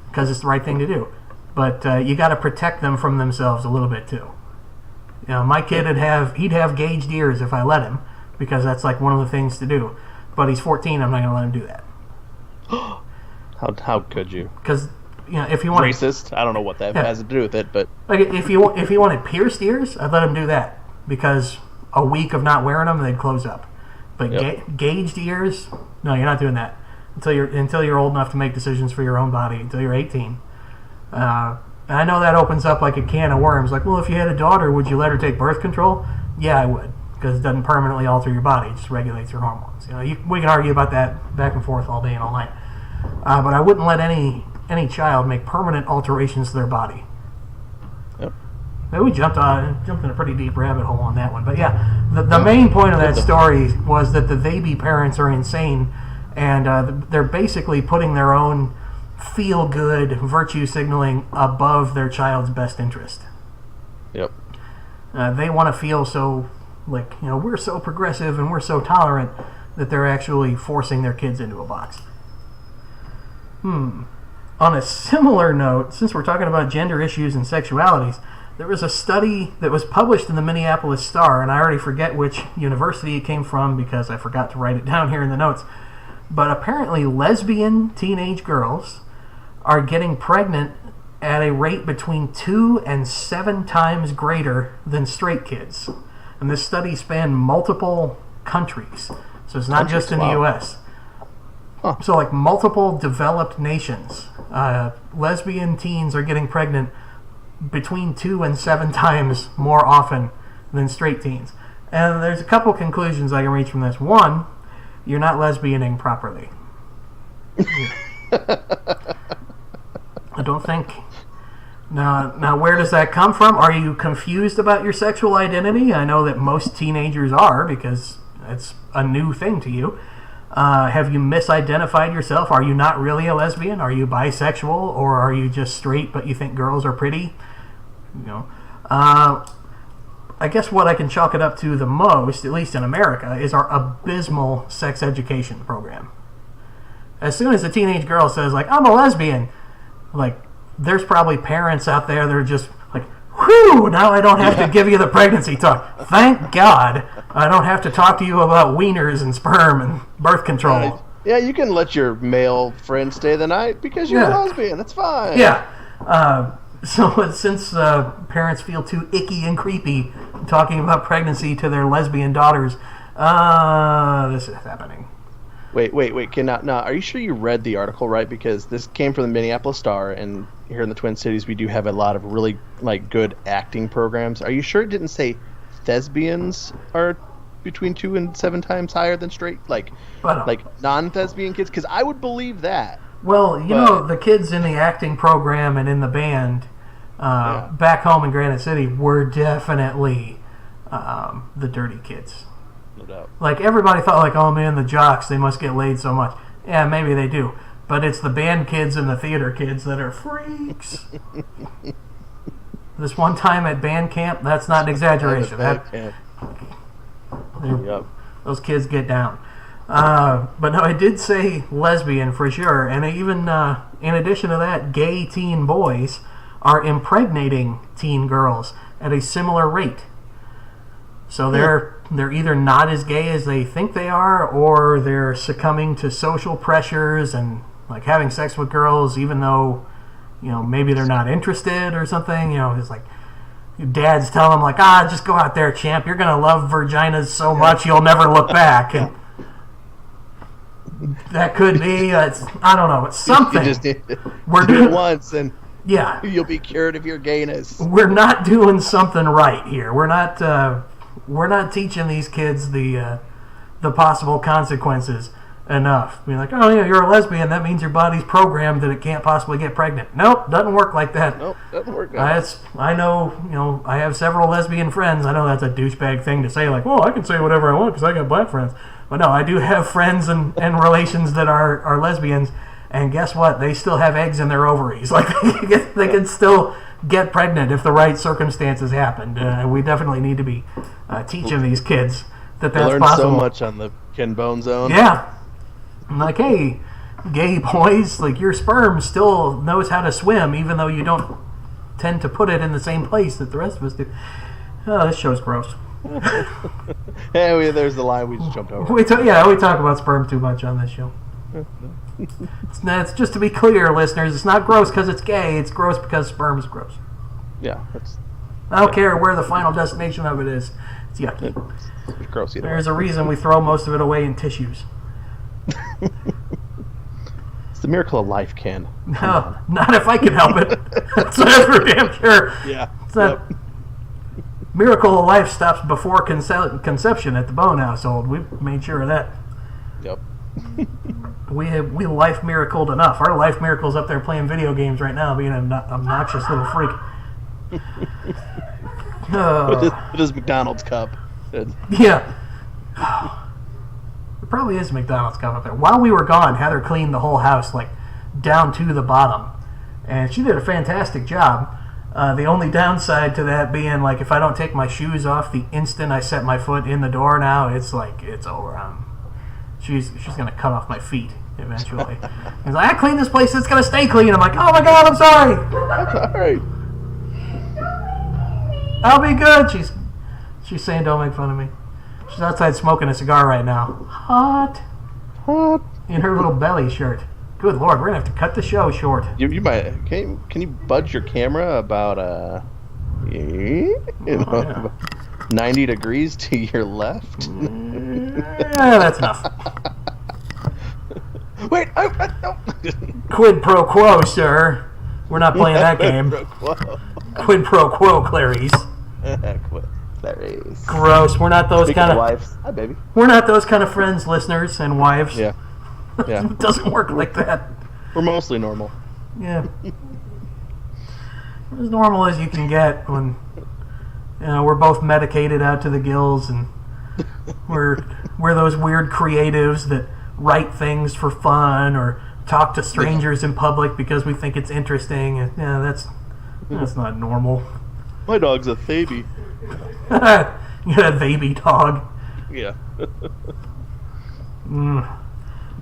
because it's the right thing to do. But you got to protect them from themselves a little bit too. My kid he'd have gauged ears if I let him, because that's like one of the things to do. But he's 14. I'm not going to let him do that. How could you? Because if you want racist, I don't know what that has to do with it, but like if he wanted pierced ears, I'd let him do that because a week of not wearing them, they'd close up. But gauged ears, no, you're not doing that until you're old enough to make decisions for your own body. Until you're 18. And I know that opens up like a can of worms. Like, well, if you had a daughter, would you let her take birth control? Yeah, I would, because it doesn't permanently alter your body; it just regulates your hormones. We can argue about that back and forth all day and all night. But I wouldn't let any child make permanent alterations to their body. Yep. Maybe we jumped in a pretty deep rabbit hole on that one. But yeah, the main point of that story was that the they-be parents are insane, and they're basically putting their own feel-good virtue signaling above their child's best interest. Yep. They want to feel so, like, we're so progressive and we're so tolerant that they're actually forcing their kids into a box. On a similar note, since we're talking about gender issues and sexualities, there was a study that was published in the Minneapolis Star, and I already forget which university it came from because I forgot to write it down here in the notes, but apparently lesbian teenage girls are getting pregnant at a rate between 2 and 7 times greater than straight kids. And this study spanned multiple countries. So it's not just in the U.S. Huh. So like multiple developed nations, lesbian teens are getting pregnant between 2 and 7 times more often than straight teens. And there's a couple conclusions I can reach from this. One, you're not lesbianing properly. I don't think. Now, where does that come from? Are you confused about your sexual identity? I know that most teenagers are because it's a new thing to you. Have you misidentified yourself? Are you not really a lesbian? Are you bisexual, or are you just straight but you think girls are pretty? You know, I guess what I can chalk it up to the most, at least in America, is our abysmal sex education program. As soon as a teenage girl says, like, I'm a lesbian, like, there's probably parents out there that are just like, whew, now I don't have to give you the pregnancy talk. Thank God I don't have to talk to you about wieners and sperm and birth control. Yeah, you can let your male friend stay the night because you're a lesbian. That's fine. Yeah. So since parents feel too icky and creepy talking about pregnancy to their lesbian daughters, this is happening. Wait. Now, are you sure you read the article right? Because this came from the Minneapolis Star, and here in the Twin Cities, we do have a lot of really good acting programs. Are you sure it didn't say thespians are between 2 and 7 times higher than straight, like non-thespian kids? Because I would believe that. Well, you know, the kids in the acting program and in the band back home in Granite City were definitely the dirty kids. No doubt. Like, everybody thought, like, oh man, the jocks, they must get laid so much. Yeah, maybe they do. But it's the band kids and the theater kids that are freaks. This one time at band camp, that's not an exaggeration. Those kids get down. But no, I did say lesbian for sure. And even in addition to that, gay teen boys are impregnating teen girls at a similar rate. So they're either not as gay as they think they are, or they're succumbing to social pressures and like having sex with girls even though, you know, maybe they're not interested or something. You know, it's like dads tell them, like, just go out there, champ. You're going to love vaginas so much you'll never look back. And that could be, I don't know, it's something. You just do it once and you'll be cured of your gayness. We're not doing something right here. We're not teaching these kids the possible consequences enough. Being like, oh yeah, you're a lesbian, that means your body's programmed that it can't possibly get pregnant. Nope, doesn't work like that. Nope, doesn't work like that. I know, you know, I have several lesbian friends. I know that's a douchebag thing to say, like, well, I can say whatever I want because I got black friends. But no, I do have friends and relations that are lesbians, and guess what? They still have eggs in their ovaries. Like, they can still get pregnant if the right circumstances happened. We definitely need to be teaching these kids that that's learned possible. So much on the Ken Bone Zone. Yeah. I'm like, hey, gay boys, like, your sperm still knows how to swim even though you don't tend to put it in the same place that the rest of us do. Oh, this show's gross. Hey, there's the line we just jumped over. We talk about sperm too much on this show. It's just to be clear, listeners, it's not gross because it's gay. It's gross because sperm is gross. Yeah. I don't care where the final destination of it is. It's yucky. It's gross either. There's a reason we throw most of it away in tissues. It's the miracle of life, Ken. No, not if I can help it. That's for damn sure. Yeah. It's that miracle of life stops before conception at the Bone household. We've made sure of that. Yep. We life miracled enough. Our life miracle's up there playing video games right now, being an obnoxious little freak. With his McDonald's cup. Yeah. There probably is a McDonald's cup up there. While we were gone, Heather cleaned the whole house, like, down to the bottom. And she did a fantastic job. The only downside to that being, like, if I don't take my shoes off the instant I set my foot in the door now, it's like, it's over. She's going to cut off my feet eventually. He's like, I cleaned this place, it's going to stay clean. I'm like, oh my God, I'm sorry. I'm sorry. I'll be good. She's saying don't make fun of me. She's outside smoking a cigar right now. Hot. In her little belly shirt. Good Lord, we're gonna have to cut the show short. You might can you budge your camera about 90 degrees to your left? Yeah, that's enough. Wait, no. Quid pro quo, sir. We're not playing that game. Quid pro quo, Clarice. Clarice. Gross. We're not those kind of wives. Hi, baby. We're not those kind of friends, listeners and wives. Yeah. It doesn't work like that. We're mostly normal. Yeah. As normal as you can get when we're both medicated out to the gills, and we're those weird creatives that write things for fun or talk to strangers in public because we think it's interesting. And that's not normal. My dog's a baby. You got a baby dog. Yeah.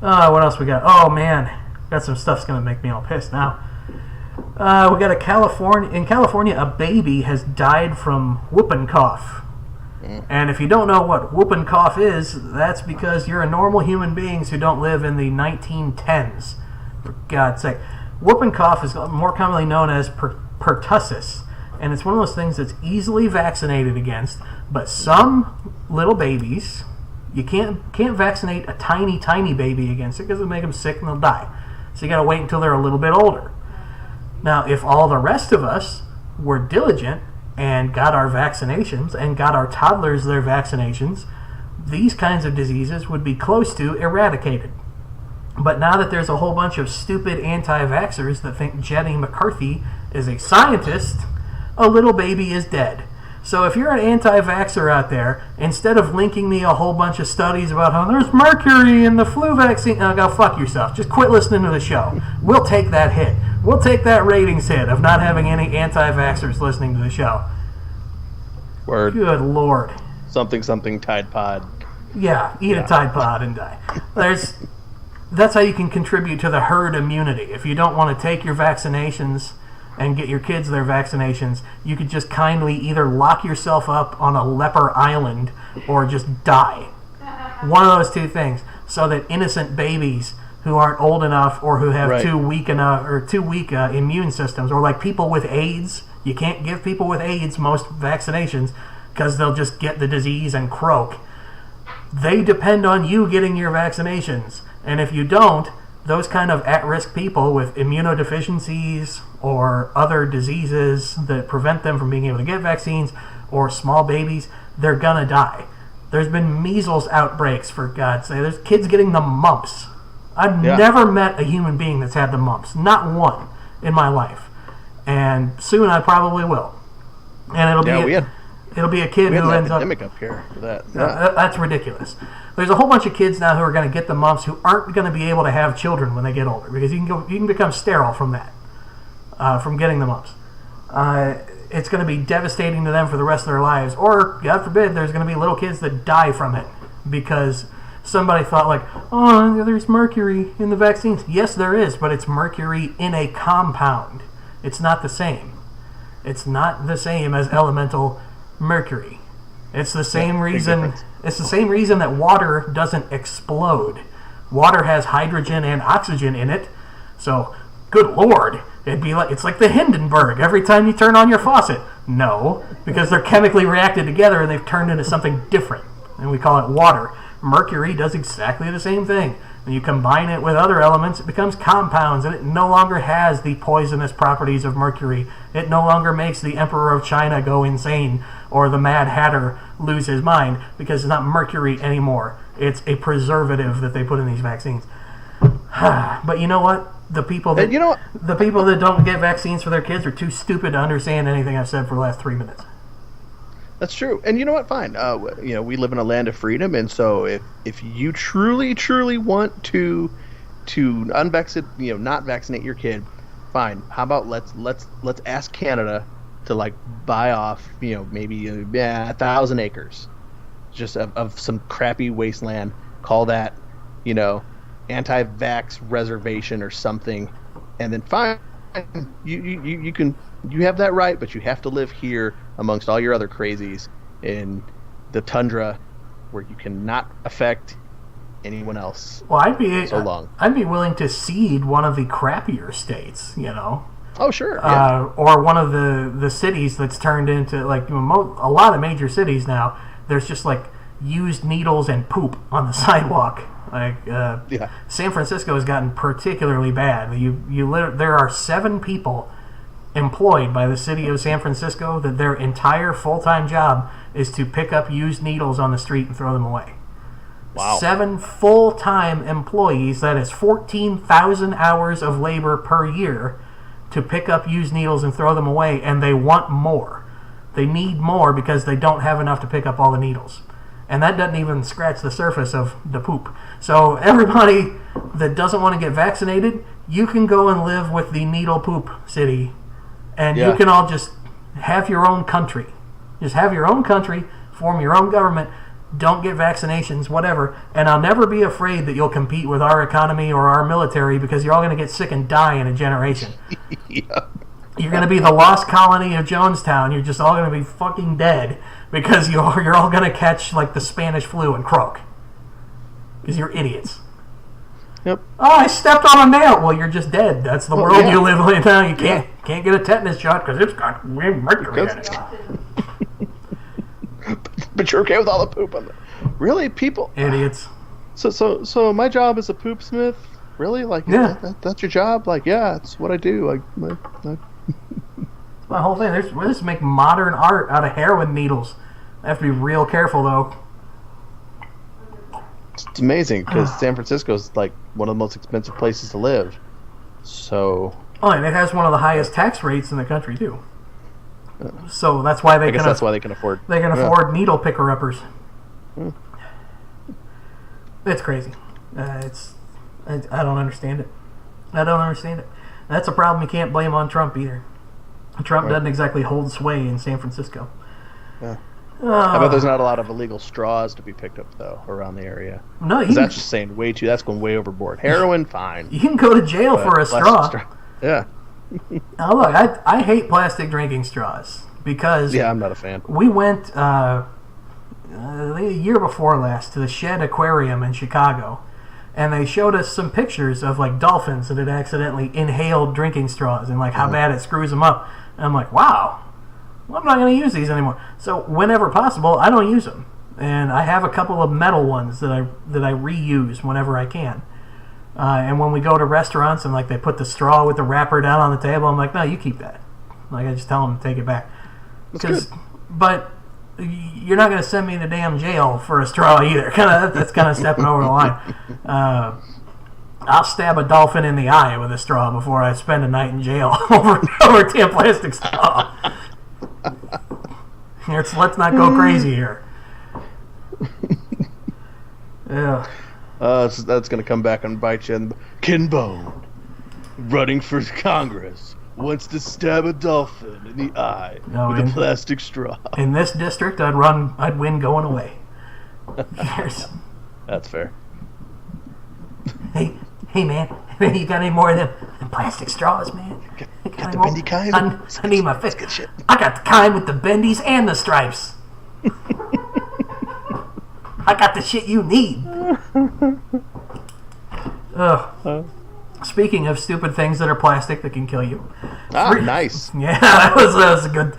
What else we got? Oh man, got some stuff's gonna make me all pissed now. We got in California, a baby has died from whooping cough. And if you don't know what whooping cough is, that's because you're a normal human beings who don't live in the 1910s. For God's sake. Whooping cough is more commonly known as pertussis, and it's one of those things that's easily vaccinated against, but some little babies, you can't vaccinate a tiny baby against it because it'll make them sick and they'll die. So you got to wait until they're a little bit older. Now, if all the rest of us were diligent and got our vaccinations and got our toddlers their vaccinations, these kinds of diseases would be close to eradicated. But now that there's a whole bunch of stupid anti-vaxxers that think Jenny McCarthy is a scientist, a little baby is dead. So if you're an anti-vaxxer out there, instead of linking me a whole bunch of studies about how there's mercury in the flu vaccine, go fuck yourself. Just quit listening to the show. We'll take that hit. We'll take that ratings hit of not having any anti-vaxxers listening to the show. Word. Good Lord. Something Tide Pod. Yeah, eat a Tide Pod and die. That's how you can contribute to the herd immunity. If you don't want to take your vaccinations and get your kids their vaccinations, you could just kindly either lock yourself up on a leper island or just die. One of those two things, so that innocent babies who aren't old enough or who have too weak immune systems, or like people with AIDS. You can't give people with AIDS most vaccinations because they'll just get the disease and croak. They depend on you getting your vaccinations. And if you don't, those kind of at-risk people with immunodeficiencies or other diseases that prevent them from being able to get vaccines, or small babies, they're gonna die. There's been measles outbreaks, for God's sake. There's kids getting the mumps. I've never met a human being that's had the mumps. Not one in my life. And soon I probably will. And it'll be a kid who ends up... We had an epidemic up here for that. That's ridiculous. There's a whole bunch of kids now who are going to get the mumps who aren't going to be able to have children when they get older, because you can become sterile from that, from getting the mumps. It's going to be devastating to them for the rest of their lives. Or, God forbid, there's going to be little kids that die from it because somebody thought like, oh, there's mercury in the vaccines. Yes, there is, but it's mercury in a compound. It's not the same. It's not the same as elemental mercury. It's the same reason. It's the same reason that water doesn't explode. Water has hydrogen and oxygen in it. So, good Lord, it's like the Hindenburg every time you turn on your faucet. No, because they're chemically reacted together and they've turned into something different, and we call it water. Mercury does exactly the same thing. When you combine it with other elements, it becomes compounds, and it no longer has the poisonous properties of mercury. It no longer makes the Emperor of China go insane or the Mad Hatter lose his mind, because it's not mercury anymore. It's a preservative that they put in these vaccines. But you know what? The people that don't get vaccines for their kids are too stupid to understand anything I've said for the last 3 minutes. That's true. And you know what? Fine. We live in a land of freedom, and so if you truly want to unvaccinate, not vaccinate your kid, fine. How about let's ask Canada to like buy off, maybe 1,000 acres, just of some crappy wasteland. Call that, anti-vax reservation or something, and then fine. You have that right, but you have to live here amongst all your other crazies in the tundra, where you cannot affect anyone else. Well, I'd be so long. I'd be willing to cede one of the crappier states, Oh, sure. Yeah. Or one of the cities that's turned into, like, a lot of major cities now, there's just, like, used needles and poop on the sidewalk. Like, San Francisco has gotten particularly bad. There are 7 people employed by the city of San Francisco that their entire full-time job is to pick up used needles on the street and throw them away. Wow. 7 full-time employees, that is 14,000 hours of labor per year to pick up used needles and throw them away, and they want more. They need more because they don't have enough to pick up all the needles. And that doesn't even scratch the surface of the poop. So everybody that doesn't want to get vaccinated, you can go and live with the needle poop city, and you can all just have your own country. Just have your own country, form your own government, don't get vaccinations, whatever, and I'll never be afraid that you'll compete with our economy or our military, because you're all going to get sick and die in a generation. You're going to be the lost colony of Jonestown. You're just all going to be fucking dead because you're all going to catch, like, the Spanish flu and croak. Because you're idiots. Yep. Oh, I stepped on a nail. Well, you're just dead. That's the world you live in now. You can't get a tetanus shot because it's got mercury in it. But you're okay with all the poop on it. Really, people? Idiots. So my job is a poop smith? Really? Like, that's your job? Like, yeah, it's what I do. Like, my whole thing. We're just make modern art out of heroin needles. I have to be real careful, though. It's amazing because San Francisco is like one of the most expensive places to live. So. Oh, and it has one of the highest tax rates in the country too. So that's why they. That's why they can afford. They can afford needle picker uppers. It's crazy. I don't understand it. I don't understand it. That's a problem you can't blame on Trump either. Trump doesn't exactly hold sway in San Francisco. Yeah. I bet there's not a lot of illegal straws to be picked up though around the area. No, that's just saying way too. That's going way overboard. Heroin, fine. You can go to jail for a straw. Yeah. Oh, look, I hate plastic drinking straws because I'm not a fan. We went the year before last to the Shed Aquarium in Chicago, and they showed us some pictures of like dolphins that had accidentally inhaled drinking straws and like how bad it screws them up. And I'm like, wow. Well, I'm not going to use these anymore. So whenever possible, I don't use them, and I have a couple of metal ones that I reuse whenever I can. And when we go to restaurants and like they put the straw with the wrapper down on the table, I'm like, no, you keep that. Like I just tell them to take it back. But you're not going to send me to damn jail for a straw either. That's kind of stepping over the line. I'll stab a dolphin in the eye with a straw before I spend a night in jail over a damn plastic straw. Let's not go crazy here. Yeah. That's going to come back and bite you. Ken Bone, running for Congress, wants to stab a dolphin in the eye with a plastic straw. In this district, I'd win going away. That's fair. Hey, man, you got any more of them plastic straws, man? Got the bendy kind? I need my fist. Good shit. I got the kind with the bendies and the stripes. I got the shit you need. Speaking of stupid things that are plastic that can kill you. Nice. Yeah, that was a good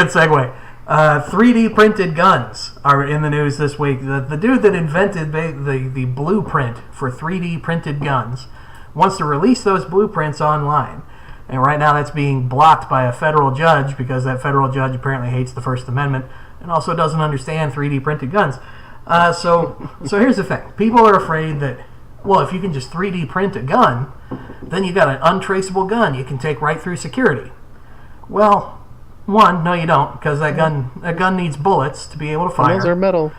segue. 3D printed guns are in the news this week. The dude that invented the blueprint for 3D printed guns wants to release those blueprints online. And right now that's being blocked by a federal judge because that federal judge apparently hates the First Amendment and also doesn't understand 3D printed guns. So here's the thing. People are afraid that, well, if you can just 3D print a gun, then you've got an untraceable gun you can take right through security. Well, one, no you don't, because that gun needs bullets to be able to fire. And those are metal.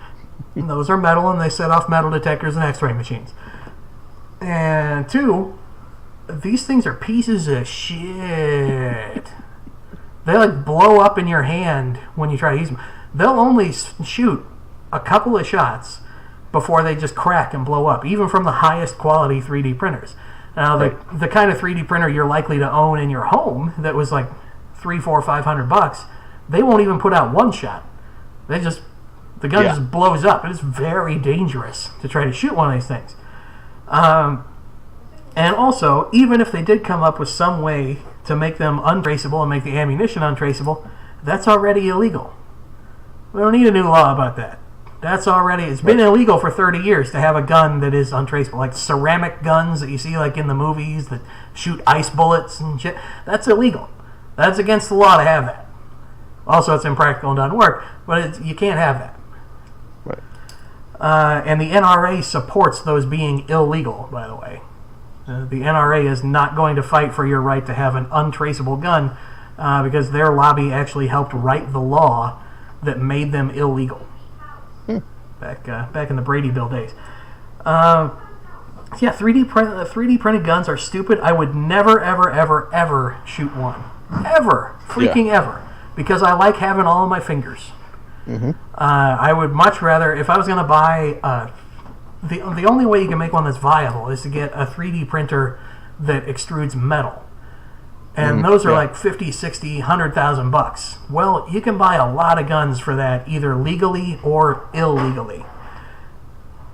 And those are metal, and they set off metal detectors and x-ray machines. And two, these things are pieces of shit. They like blow up in your hand when you try to use them. They'll only shoot a couple of shots before they just crack and blow up, even from the highest quality 3D printers. Now, the kind of 3D printer you're likely to own in your home that was like $300, $400, $500, they won't even put out one shot. They just The gun just blows up. It is very dangerous to try to shoot one of these things. And also, even if they did come up with some way to make them untraceable and make the ammunition untraceable, that's already illegal. We don't need a new law about that. It's been illegal for 30 years to have a gun that is untraceable. Like ceramic guns that you see like in the movies that shoot ice bullets and shit. That's illegal. That's against the law to have that. Also, it's impractical and doesn't work, but you can't have that. Right. And the NRA supports those being illegal, by the way. The NRA is not going to fight for your right to have an untraceable gun because their lobby actually helped write the law that made them illegal back in the Brady Bill days. 3D printed guns are stupid. I would never, ever, ever, ever shoot one. Ever. Ever. Because I like having all of my fingers. Mm-hmm. I would much rather, if I was going to buy... The only way you can make one that's viable is to get a 3D printer that extrudes metal. And those are like 50, 60, 100,000 bucks. Well, you can buy a lot of guns for that, either legally or illegally.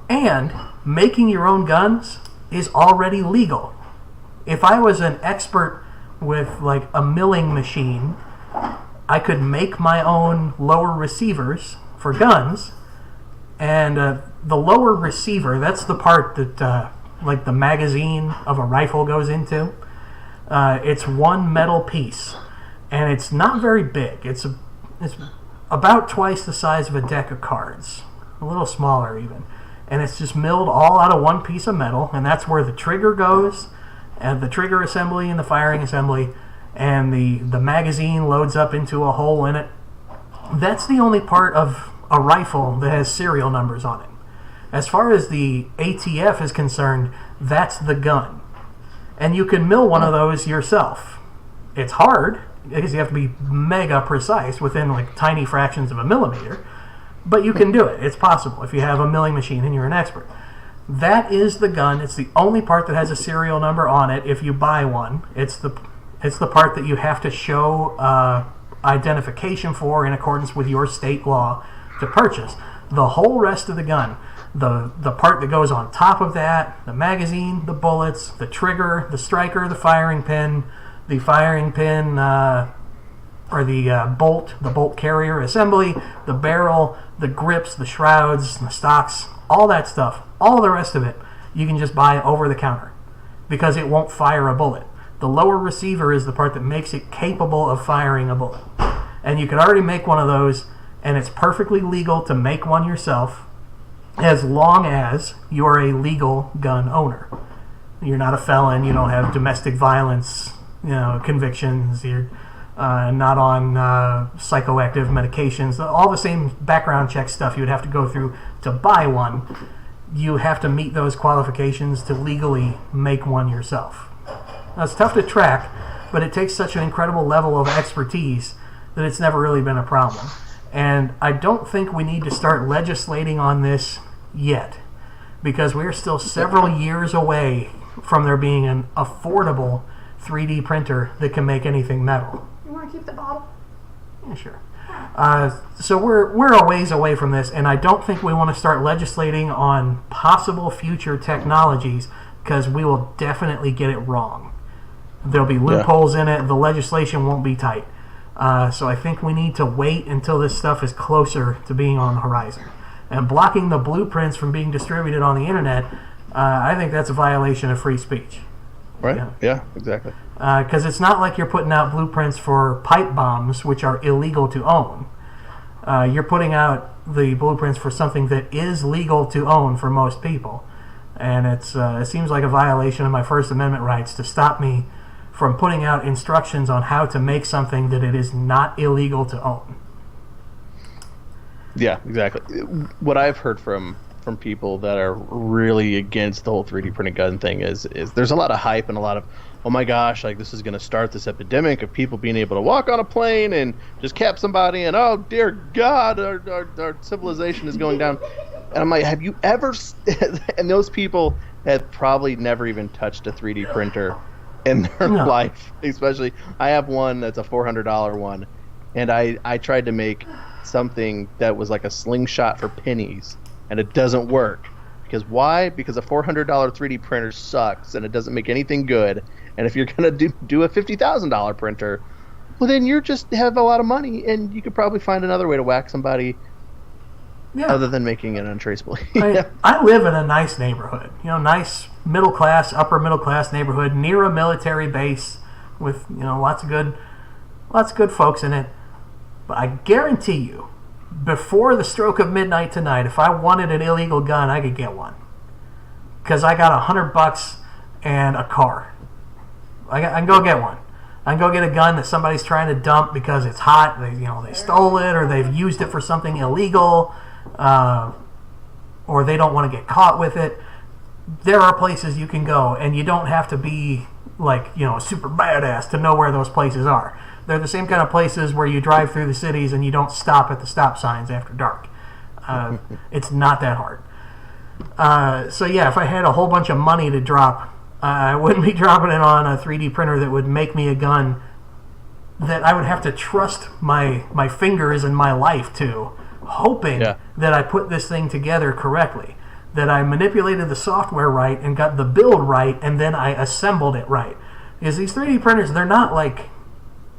And making your own guns is already legal. If I was an expert with like a milling machine, I could make my own lower receivers for guns. And the lower receiver, that's the part that like the magazine of a rifle goes into. It's one metal piece, and it's not very big. It's about twice the size of a deck of cards, a little smaller even. And it's just milled all out of one piece of metal, and that's where the trigger goes, and the trigger assembly and the firing assembly, and the magazine loads up into a hole in it. That's the only part of a rifle that has serial numbers on it. As far as the ATF is concerned, that's the gun. And you can mill one of those yourself. It's hard, because you have to be mega precise within like tiny fractions of a millimeter, but you can do it. It's possible if you have a milling machine and you're an expert. That is the gun. It's the only part that has a serial number on it if you buy one. It's the part that you have to show identification for in accordance with your state law to purchase. The whole rest of the gun, the part that goes on top of that, the magazine, the bullets, the trigger, the striker, the firing pin, or the bolt carrier assembly, the barrel, the grips, the shrouds, the stocks, all that stuff, all the rest of it, you can just buy over the counter because it won't fire a bullet. The lower receiver is the part that makes it capable of firing a bullet. And you can already make one of those, and it's perfectly legal to make one yourself as long as you're a legal gun owner. You're not a felon, you don't have domestic violence convictions, you're not on psychoactive medications, all the same background check stuff you would have to go through to buy one. You have to meet those qualifications to legally make one yourself. Now, it's tough to track, but it takes such an incredible level of expertise that it's never really been a problem. And I don't think we need to start legislating on this yet, because we're still several years away from there being an affordable 3D printer that can make anything metal. You want to keep the bottle? Yeah, sure. So we're a ways away from this, and I don't think we want to start legislating on possible future technologies because we will definitely get it wrong. There'll be loopholes in it. The legislation won't be tight. So I think we need to wait until this stuff is closer to being on the horizon. And blocking the blueprints from being distributed on the internet, I think that's a violation of free speech. Right? Yeah, exactly. Because it's not like you're putting out blueprints for pipe bombs, which are illegal to own. You're putting out the blueprints for something that is legal to own for most people. And it seems like a violation of my First Amendment rights to stop me from putting out instructions on how to make something that it is not illegal to own. Yeah, exactly. What I've heard from people that are really against the whole 3D printed gun thing is there's a lot of hype and a lot of, oh my gosh, like this is going to start this epidemic of people being able to walk on a plane and just cap somebody and, oh dear God, our civilization is going down. And I'm like, have you ever, and those people have probably never even touched a 3D printer in their life. Especially, I have one that's a $400 one, and I tried to make something that was like a slingshot for pennies, and it doesn't work. Because why? Because a $400 3D printer sucks, and it doesn't make anything good. And if you're going to do a $50,000 printer, well, then you just have a lot of money, and you could probably find another way to whack somebody other than making it untraceable. I live in a nice neighborhood. Nice middle class, upper middle class neighborhood near a military base with lots of good folks in it. But I guarantee you, before the stroke of midnight tonight, if I wanted an illegal gun, I could get one. Because I got $100 and a car. I can go get one. I can go get a gun that somebody's trying to dump because it's hot. They stole it, or they've used it for something illegal, or they don't want to get caught with it. There are places you can go, and you don't have to be like a super badass to know where those places are. They're the same kind of places where you drive through the cities and you don't stop at the stop signs after dark. It's not that hard. So yeah, if I had a whole bunch of money to drop, I wouldn't be dropping it on a 3D printer that would make me a gun that I would have to trust my fingers and my life to, hoping that I put this thing together correctly, that I manipulated the software right and got the build right, and then I assembled it right. Because these 3D printers, they're not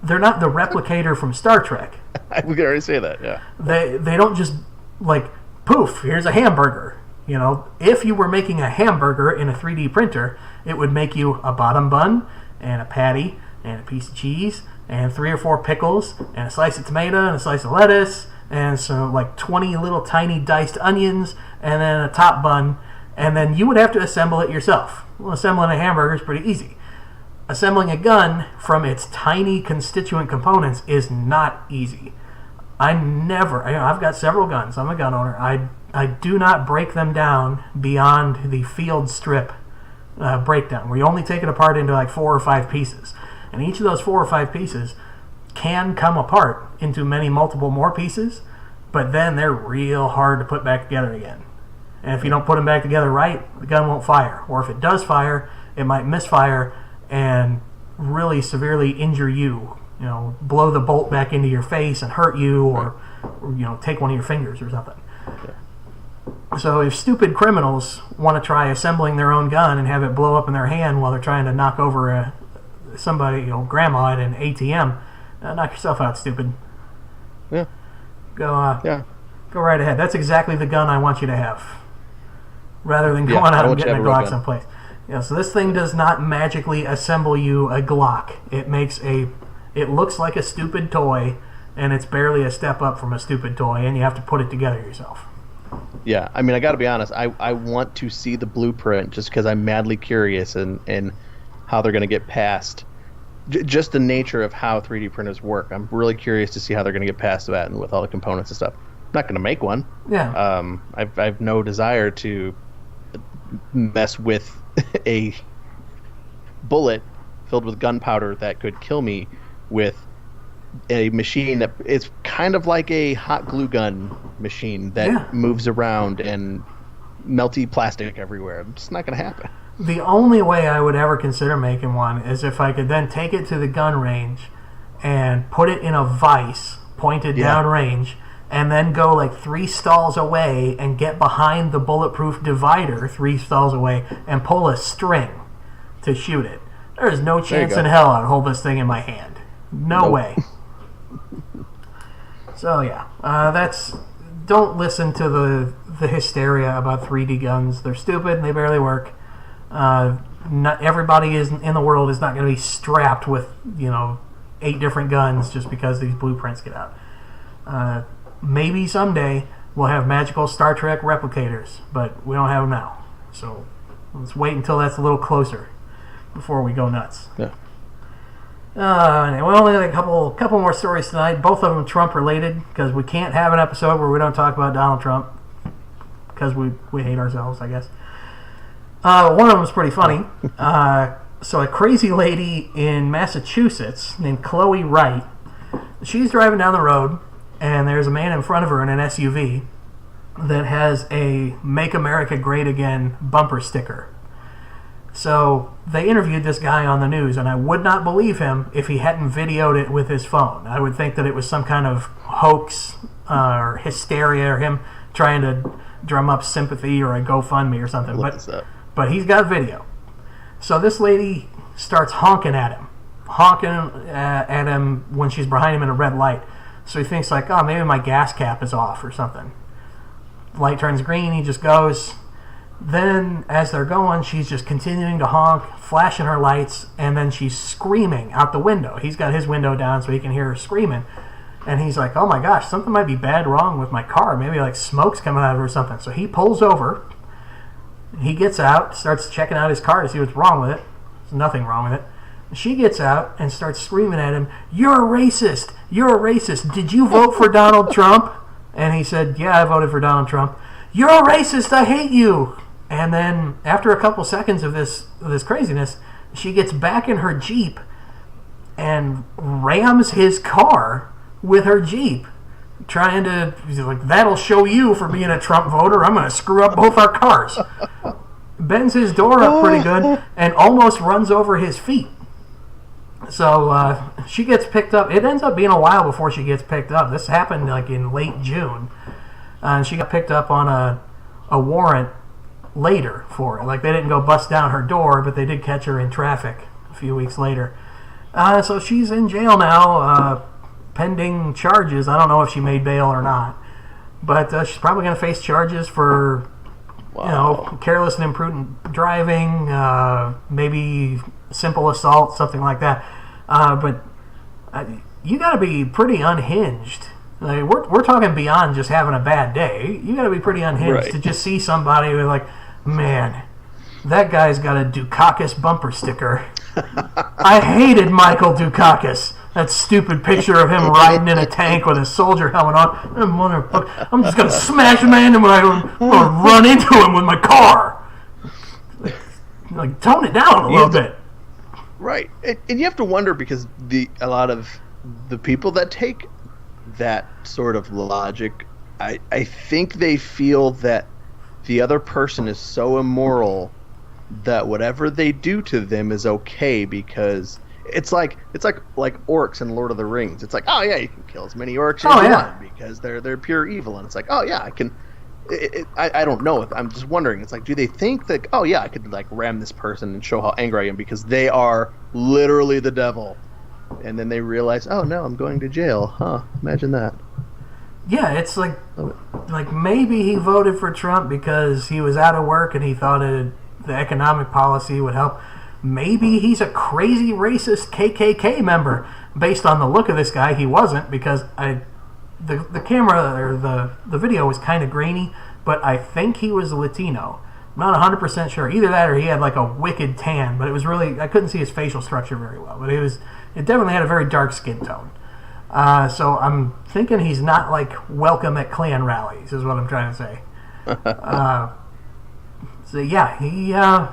the replicator from Star Trek. I was going to say that, yeah. They don't just, poof, here's a hamburger. If you were making a hamburger in a 3D printer, it would make you a bottom bun, and a patty, and a piece of cheese, and 3 or 4 pickles, and a slice of tomato, and a slice of lettuce, and some 20 little tiny diced onions, and then a top bun, and then you would have to assemble it yourself. Well, assembling a hamburger is pretty easy. Assembling a gun from its tiny constituent components is not easy. I've got several guns. I'm a gun owner. I do not break them down beyond the field strip breakdown, where you only take it apart into 4 or 5 pieces. And each of those 4 or 5 pieces can come apart into multiple more pieces, but then they're real hard to put back together again. And if you don't put them back together right, the gun won't fire. Or if it does fire, it might misfire and really severely injure you. Blow the bolt back into your face and hurt you, or take one of your fingers or something. So if stupid criminals want to try assembling their own gun and have it blow up in their hand while they're trying to knock over somebody, grandma at an ATM, knock yourself out, stupid. Yeah. Go right ahead. That's exactly the gun I want you to have, rather than going out and getting a Glock someplace. So this thing does not magically assemble you a Glock. It looks like a stupid toy, and it's barely a step up from a stupid toy, and you have to put it together yourself. Yeah, I got to be honest. I want to see the blueprint just because I'm madly curious and how they're going to get past just the nature of how 3D printers work. I'm really curious to see how they're going to get past that and with all the components and stuff. I'm not going to make one. Yeah. I've no desire to mess with a bullet filled with gunpowder that could kill me with a machine that is kind of like a hot glue gun machine that moves around and melty plastic everywhere. It's just not going to happen. The only way I would ever consider making one is if I could then take it to the gun range and put it in a vise pointed down range, and then go 3 stalls away and get behind the bulletproof divider 3 stalls away and pull a string to shoot it. There is no chance in hell I'd hold this thing in my hand. No way. So don't listen to the hysteria about 3D guns. They're stupid and they barely work. Not everybody in the world is not going to be strapped with 8 different guns just because these blueprints get out. Maybe someday we'll have magical Star Trek replicators, but we don't have them now. So let's wait until that's a little closer before we go nuts. Yeah. Anyway, we only got a couple more stories tonight. Both of them Trump related, because we can't have an episode where we don't talk about Donald Trump, because we hate ourselves, I guess. One of them is pretty funny. So a crazy lady in Massachusetts named Chloe Wright, she's driving down the road, and there's a man in front of her in an SUV that has a Make America Great Again bumper sticker. So they interviewed this guy on the news, and I would not believe him if he hadn't videoed it with his phone. I would think that it was some kind of hoax or hysteria or him trying to drum up sympathy or a GoFundMe or something. But he's got video. So this lady starts honking at him when she's behind him in a red light. So he thinks like, oh, maybe my gas cap is off or something. Light turns green, he just goes. Then as they're going, she's just continuing to honk, flashing her lights, and then she's screaming out the window. He's got his window down so he can hear her screaming. And he's like, oh my gosh, something might be bad wrong with my car. Maybe like smoke's coming out of it or something. So he pulls over. He gets out, starts checking out his car to see what's wrong with it. There's nothing wrong with it. She gets out and starts screaming at him, you're a racist! You're a racist! Did you vote for Donald Trump? And he said, yeah, I voted for Donald Trump. You're a racist! I hate you! And then after a couple seconds of this craziness, she gets back in her Jeep and rams his car with her Jeep, trying to, like, that'll show you for being a Trump voter. I'm going to screw up both our cars. Bends his door up pretty good and almost runs over his feet. So she gets picked up. It ends up being a while before she gets picked up. This happened like in late June. And she got picked up on a warrant later for it. Like, they didn't go bust down her door, but they did catch her in traffic a few weeks later. So she's in jail now, pending charges. I don't know if she made bail or not. But she's probably going to face charges for, careless and imprudent driving, maybe simple assault, something like that. But you got to be pretty unhinged. Like, we're talking beyond just having a bad day. You got to be pretty unhinged to just see somebody with like, man, that guy's got a Dukakis bumper sticker. I hated Michael Dukakis. That stupid picture of him riding in a tank with a soldier helmet on. I'm just going to smash him in and I'm going to run into him with my car. Like, tone it down a little bit. Right. And you have to wonder, because a lot of the people that take that sort of logic, I think they feel that the other person is so immoral that whatever they do to them is okay, because it's like orcs in Lord of the Rings. It's like, oh yeah, you can kill as many orcs as you want because they're pure evil, and it's like, oh yeah, I can. I don't know. I'm just wondering. It's like, do they think that, oh yeah, I could like ram this person and show how angry I am because they are literally the devil, and then they realize, oh no, I'm going to jail. Huh? Imagine that. Yeah, it's like maybe he voted for Trump because he was out of work and he thought the economic policy would help. Maybe he's a crazy racist KKK member. Based on the look of this guy, he wasn't, because the camera or the video was kind of grainy, but I think he was Latino. I'm not 100% sure. Either that or he had like a wicked tan, but it was really, I couldn't see his facial structure very well, but it definitely had a very dark skin tone. So I'm thinking he's not like welcome at Klan rallies, is what I'm trying to say. So yeah,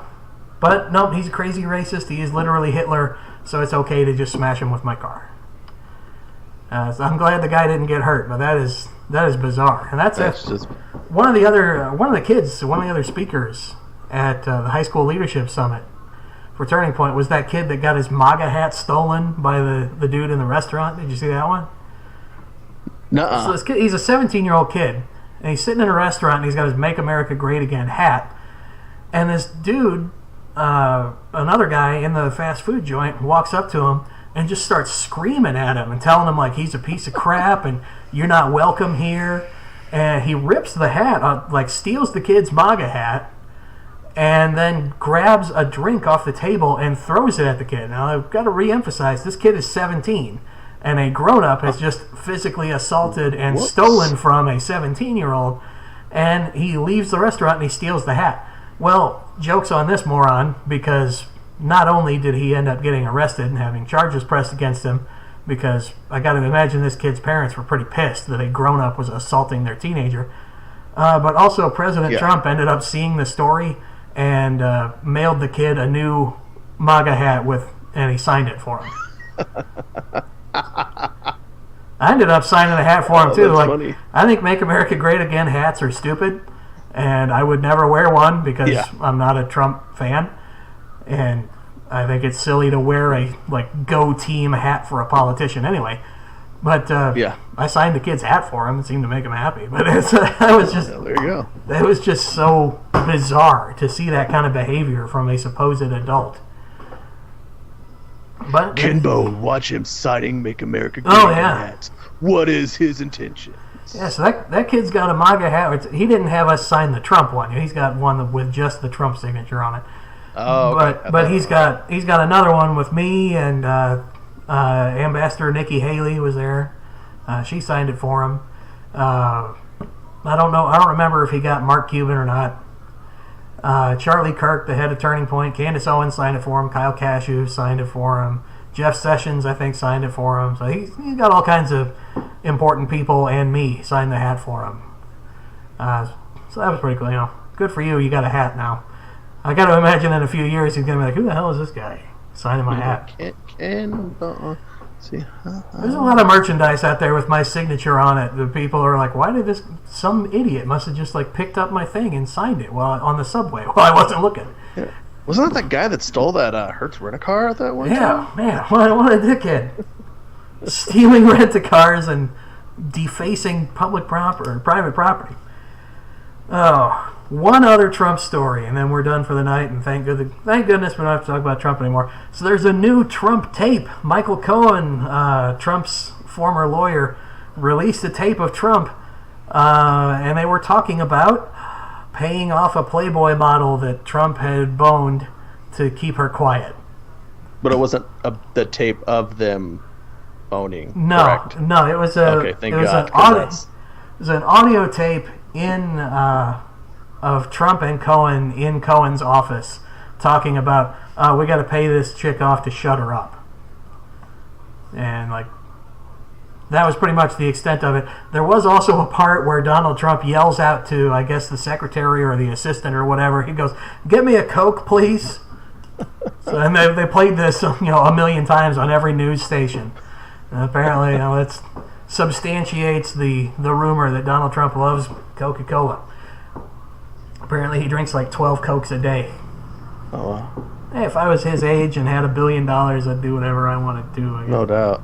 but no, he's a crazy racist. He is literally Hitler, so it's okay to just smash him with my car. So I'm glad the guy didn't get hurt, but that is bizarre. And that's just one of the other speakers at the high school leadership summit for Turning Point was that kid that got his MAGA hat stolen by the dude in the restaurant. Did you see that one? Nuh-uh. So this kid, he's a 17-year-old kid, and he's sitting in a restaurant, and he's got his Make America Great Again hat. And this dude, another guy in the fast food joint, walks up to him and just starts screaming at him and telling him like he's a piece of crap and you're not welcome here. And he rips the hat, like steals the kid's MAGA hat, and then grabs a drink off the table and throws it at the kid. Now, I've got to re-emphasize, this kid is 17, and a grown-up has just physically assaulted and stolen from a 17-year-old, and he leaves the restaurant and he steals the hat. Well, joke's on this moron, because not only did he end up getting arrested and having charges pressed against him, because I got to imagine this kid's parents were pretty pissed that a grown-up was assaulting their teenager, but also President Trump ended up seeing the story and mailed the kid a new MAGA hat and he signed it for him. I ended up signing the hat for him too. Like, funny. I think Make America Great Again hats are stupid, and I would never wear one because I'm not a Trump fan, and I think it's silly to wear a like Go Team hat for a politician anyway. But Yeah. I signed the kid's hat for him. It seemed to make him happy. But I was just Yeah, there you go. it was just so bizarre to see that kind of behavior from a supposed adult. But Kimbo, watch him signing "Make America Great Oh, Again" yeah. hats. What is his intention? yeah, so that kid's got a MAGA hat. He didn't have us sign the Trump one. He's got one with just the Trump signature on it. Oh, okay. But he's got another one with me, and Ambassador Nikki Haley was there. She signed it for him. I don't know. I don't remember if he got Mark Cuban or not. Charlie Kirk, the head of Turning Point, Candace Owens signed it for him. Kyle Cashew signed it for him. Jeff Sessions, I think, signed it for him. So he's got all kinds of important people and me signed the hat for him. So that was pretty cool. Good for you. You got a hat now. I got to imagine in a few years he's gonna be like, "Who the hell is this guy signing my hat?" See. There's a lot of merchandise out there with my signature on it. The people are like, "Why did this? Some idiot must have just picked up my thing and signed it while on the subway while I wasn't looking." Yeah. Wasn't that guy that stole that Hertz rent-a-car at that one time? Yeah, man, what a dickhead! Stealing rent-a-cars and defacing public property or private property. Oh, one other Trump story, and then we're done for the night. And thank goodness we don't have to talk about Trump anymore. So there's a new Trump tape. Michael Cohen, Trump's former lawyer, released a tape of Trump, and they were talking about paying off a Playboy model that Trump had boned to keep her quiet. But it wasn't the tape of them owning. No, correct? no, it was Okay, thank God. It was an audio tape of Trump and Cohen in Cohen's office talking about we got to pay this chick off to shut her up, and that was pretty much the extent of it. There was also a part where Donald Trump yells out to, I guess, the secretary or the assistant or whatever. He goes, "Get me a Coke, please." So, and they played this, a million times on every news station. And apparently, it substantiates the rumor that Donald Trump loves Coca-Cola. Apparently, he drinks 12 Cokes a day. Oh, wow. Hey, if I was his age and had $1 billion, I'd do whatever I wanted to do. No doubt.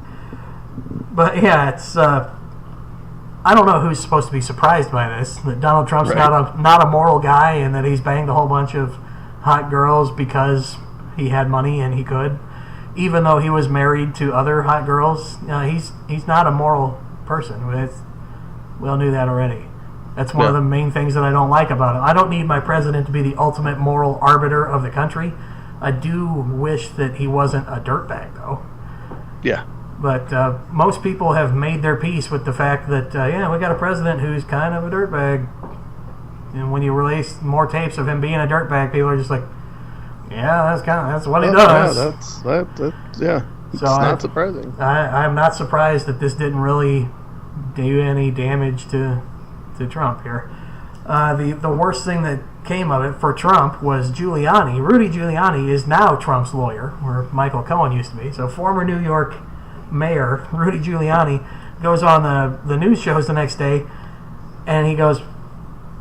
But yeah, it's I don't know who's supposed to be surprised by this. That Donald Trump's not a moral guy, and that he's banged a whole bunch of hot girls because he had money and he could, even though he was married to other hot girls. He's not a moral person. We all knew that already. That's one of the main things that I don't like about him. I don't need my president to be the ultimate moral arbiter of the country. I do wish that he wasn't a dirtbag, though. Yeah. But most people have made their peace with the fact that, we got a president who's kind of a dirtbag. And when you release more tapes of him being a dirtbag, people are just like, yeah, that's what he does. Yeah, it's not surprising. I'm not surprised that this didn't really do any damage to Trump here. The worst thing that came of it for Trump was Giuliani. Rudy Giuliani is now Trump's lawyer, where Michael Cohen used to be. So former New York Mayor Rudy Giuliani goes on the news shows the next day, and he goes,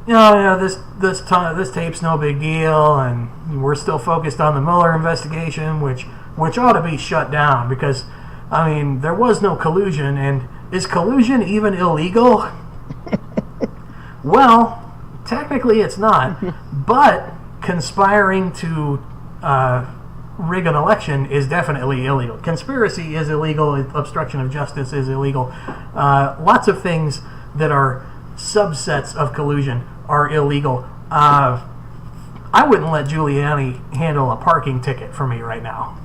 this tape's no big deal, and we're still focused on the Mueller investigation, which ought to be shut down because, there was no collusion, and is collusion even illegal? Well, technically it's not, but conspiring to rig an election is definitely illegal. Conspiracy is illegal. Obstruction of justice is illegal. Lots of things that are subsets of collusion are illegal. I wouldn't let Giuliani handle a parking ticket for me right now.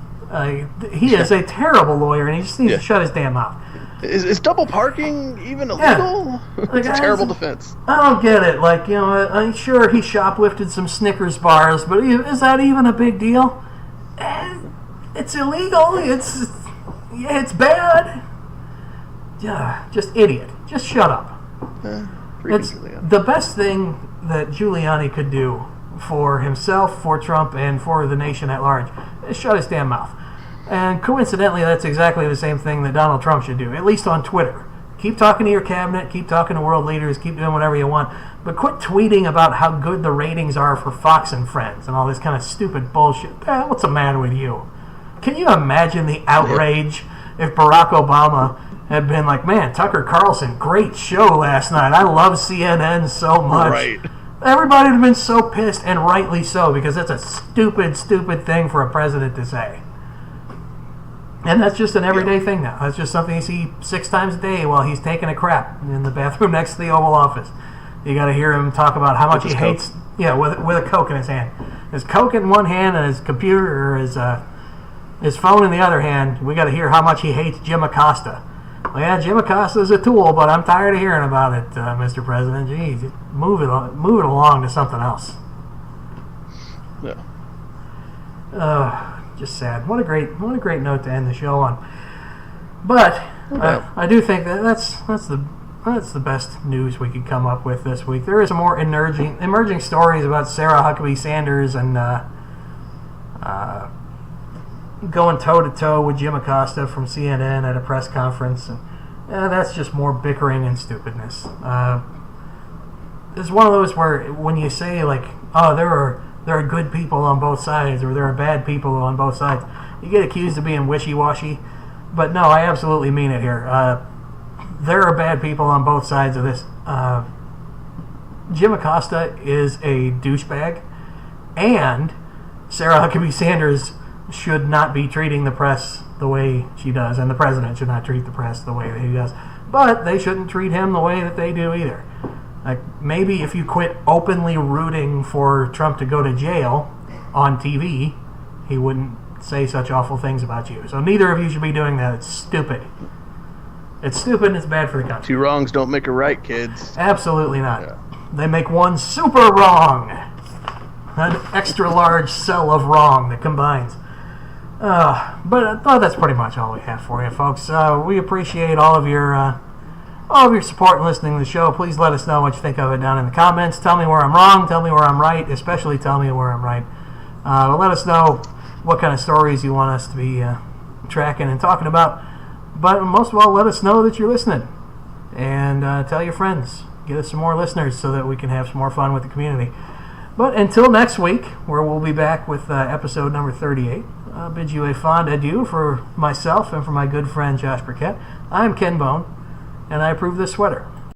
He is a terrible lawyer, and he just needs to shut his damn mouth. Is double parking even illegal? Yeah. It's a terrible defense. I don't get it. I'm sure he shoplifted some Snickers bars, but is that even a big deal? It's illegal. It's bad. Yeah, just idiot. Just shut up. It's the best thing that Giuliani could do for himself, for Trump, and for the nation at large is shut his damn mouth. And coincidentally, that's exactly the same thing that Donald Trump should do, at least on Twitter. Keep talking to your cabinet, keep talking to world leaders, keep doing whatever you want, but quit tweeting about how good the ratings are for Fox and Friends and all this kind of stupid bullshit. What's the matter with you? Can you imagine the outrage if Barack Obama had been like, man, Tucker Carlson, great show last night. I love CNN so much. Right. Everybody would have been so pissed, and rightly so, because that's a stupid, stupid thing for a president to say. And that's just an everyday thing now. That's just something you see 6 times a day while he's taking a crap in the bathroom next to the Oval Office. You got to hear him talk about how much he hates. Yeah, with a Coke in his hand. His Coke in one hand and his computer or his phone in the other hand. We got to hear how much he hates Jim Acosta. Well, yeah, Jim Acosta is a tool, but I'm tired of hearing about it, Mr. President. Jeez, move it along to something else. Yeah. Just sad. What a great note to end the show on. But I do think that's the best news we could come up with this week. There is more emerging stories about Sarah Huckabee Sanders and going toe-to-toe with Jim Acosta from CNN at a press conference. And, that's just more bickering and stupidness. It's one of those where when you say, like, oh, there are good people on both sides or there are bad people on both sides, you get accused of being wishy-washy. But no, I absolutely mean it here. There are bad people on both sides of this. Jim Acosta is a douchebag, and Sarah Huckabee Sanders should not be treating the press the way she does, and the president should not treat the press the way that he does. But they shouldn't treat him the way that they do either. Like, maybe if you quit openly rooting for Trump to go to jail on TV, he wouldn't say such awful things about you. So neither of you should be doing that. It's stupid. It's stupid and it's bad for the country. 2 wrongs don't make a right, kids. Absolutely not. Yeah. They make one super wrong. An extra large cell of wrong that combines. But I thought that's pretty much all we have for you, folks. We appreciate all of your support and listening to the show. Please let us know what you think of it down in the comments. Tell me where I'm wrong. Tell me where I'm right. Especially tell me where I'm right. Let us know what kind of stories you want us to be tracking and talking about. But most of all, let us know that you're listening. And tell your friends. Get us some more listeners so that we can have some more fun with the community. But until next week, where we'll be back with episode number 38, I bid you a fond adieu for myself and for my good friend Josh Burkett. I'm Ken Bone, and I approve this sweater.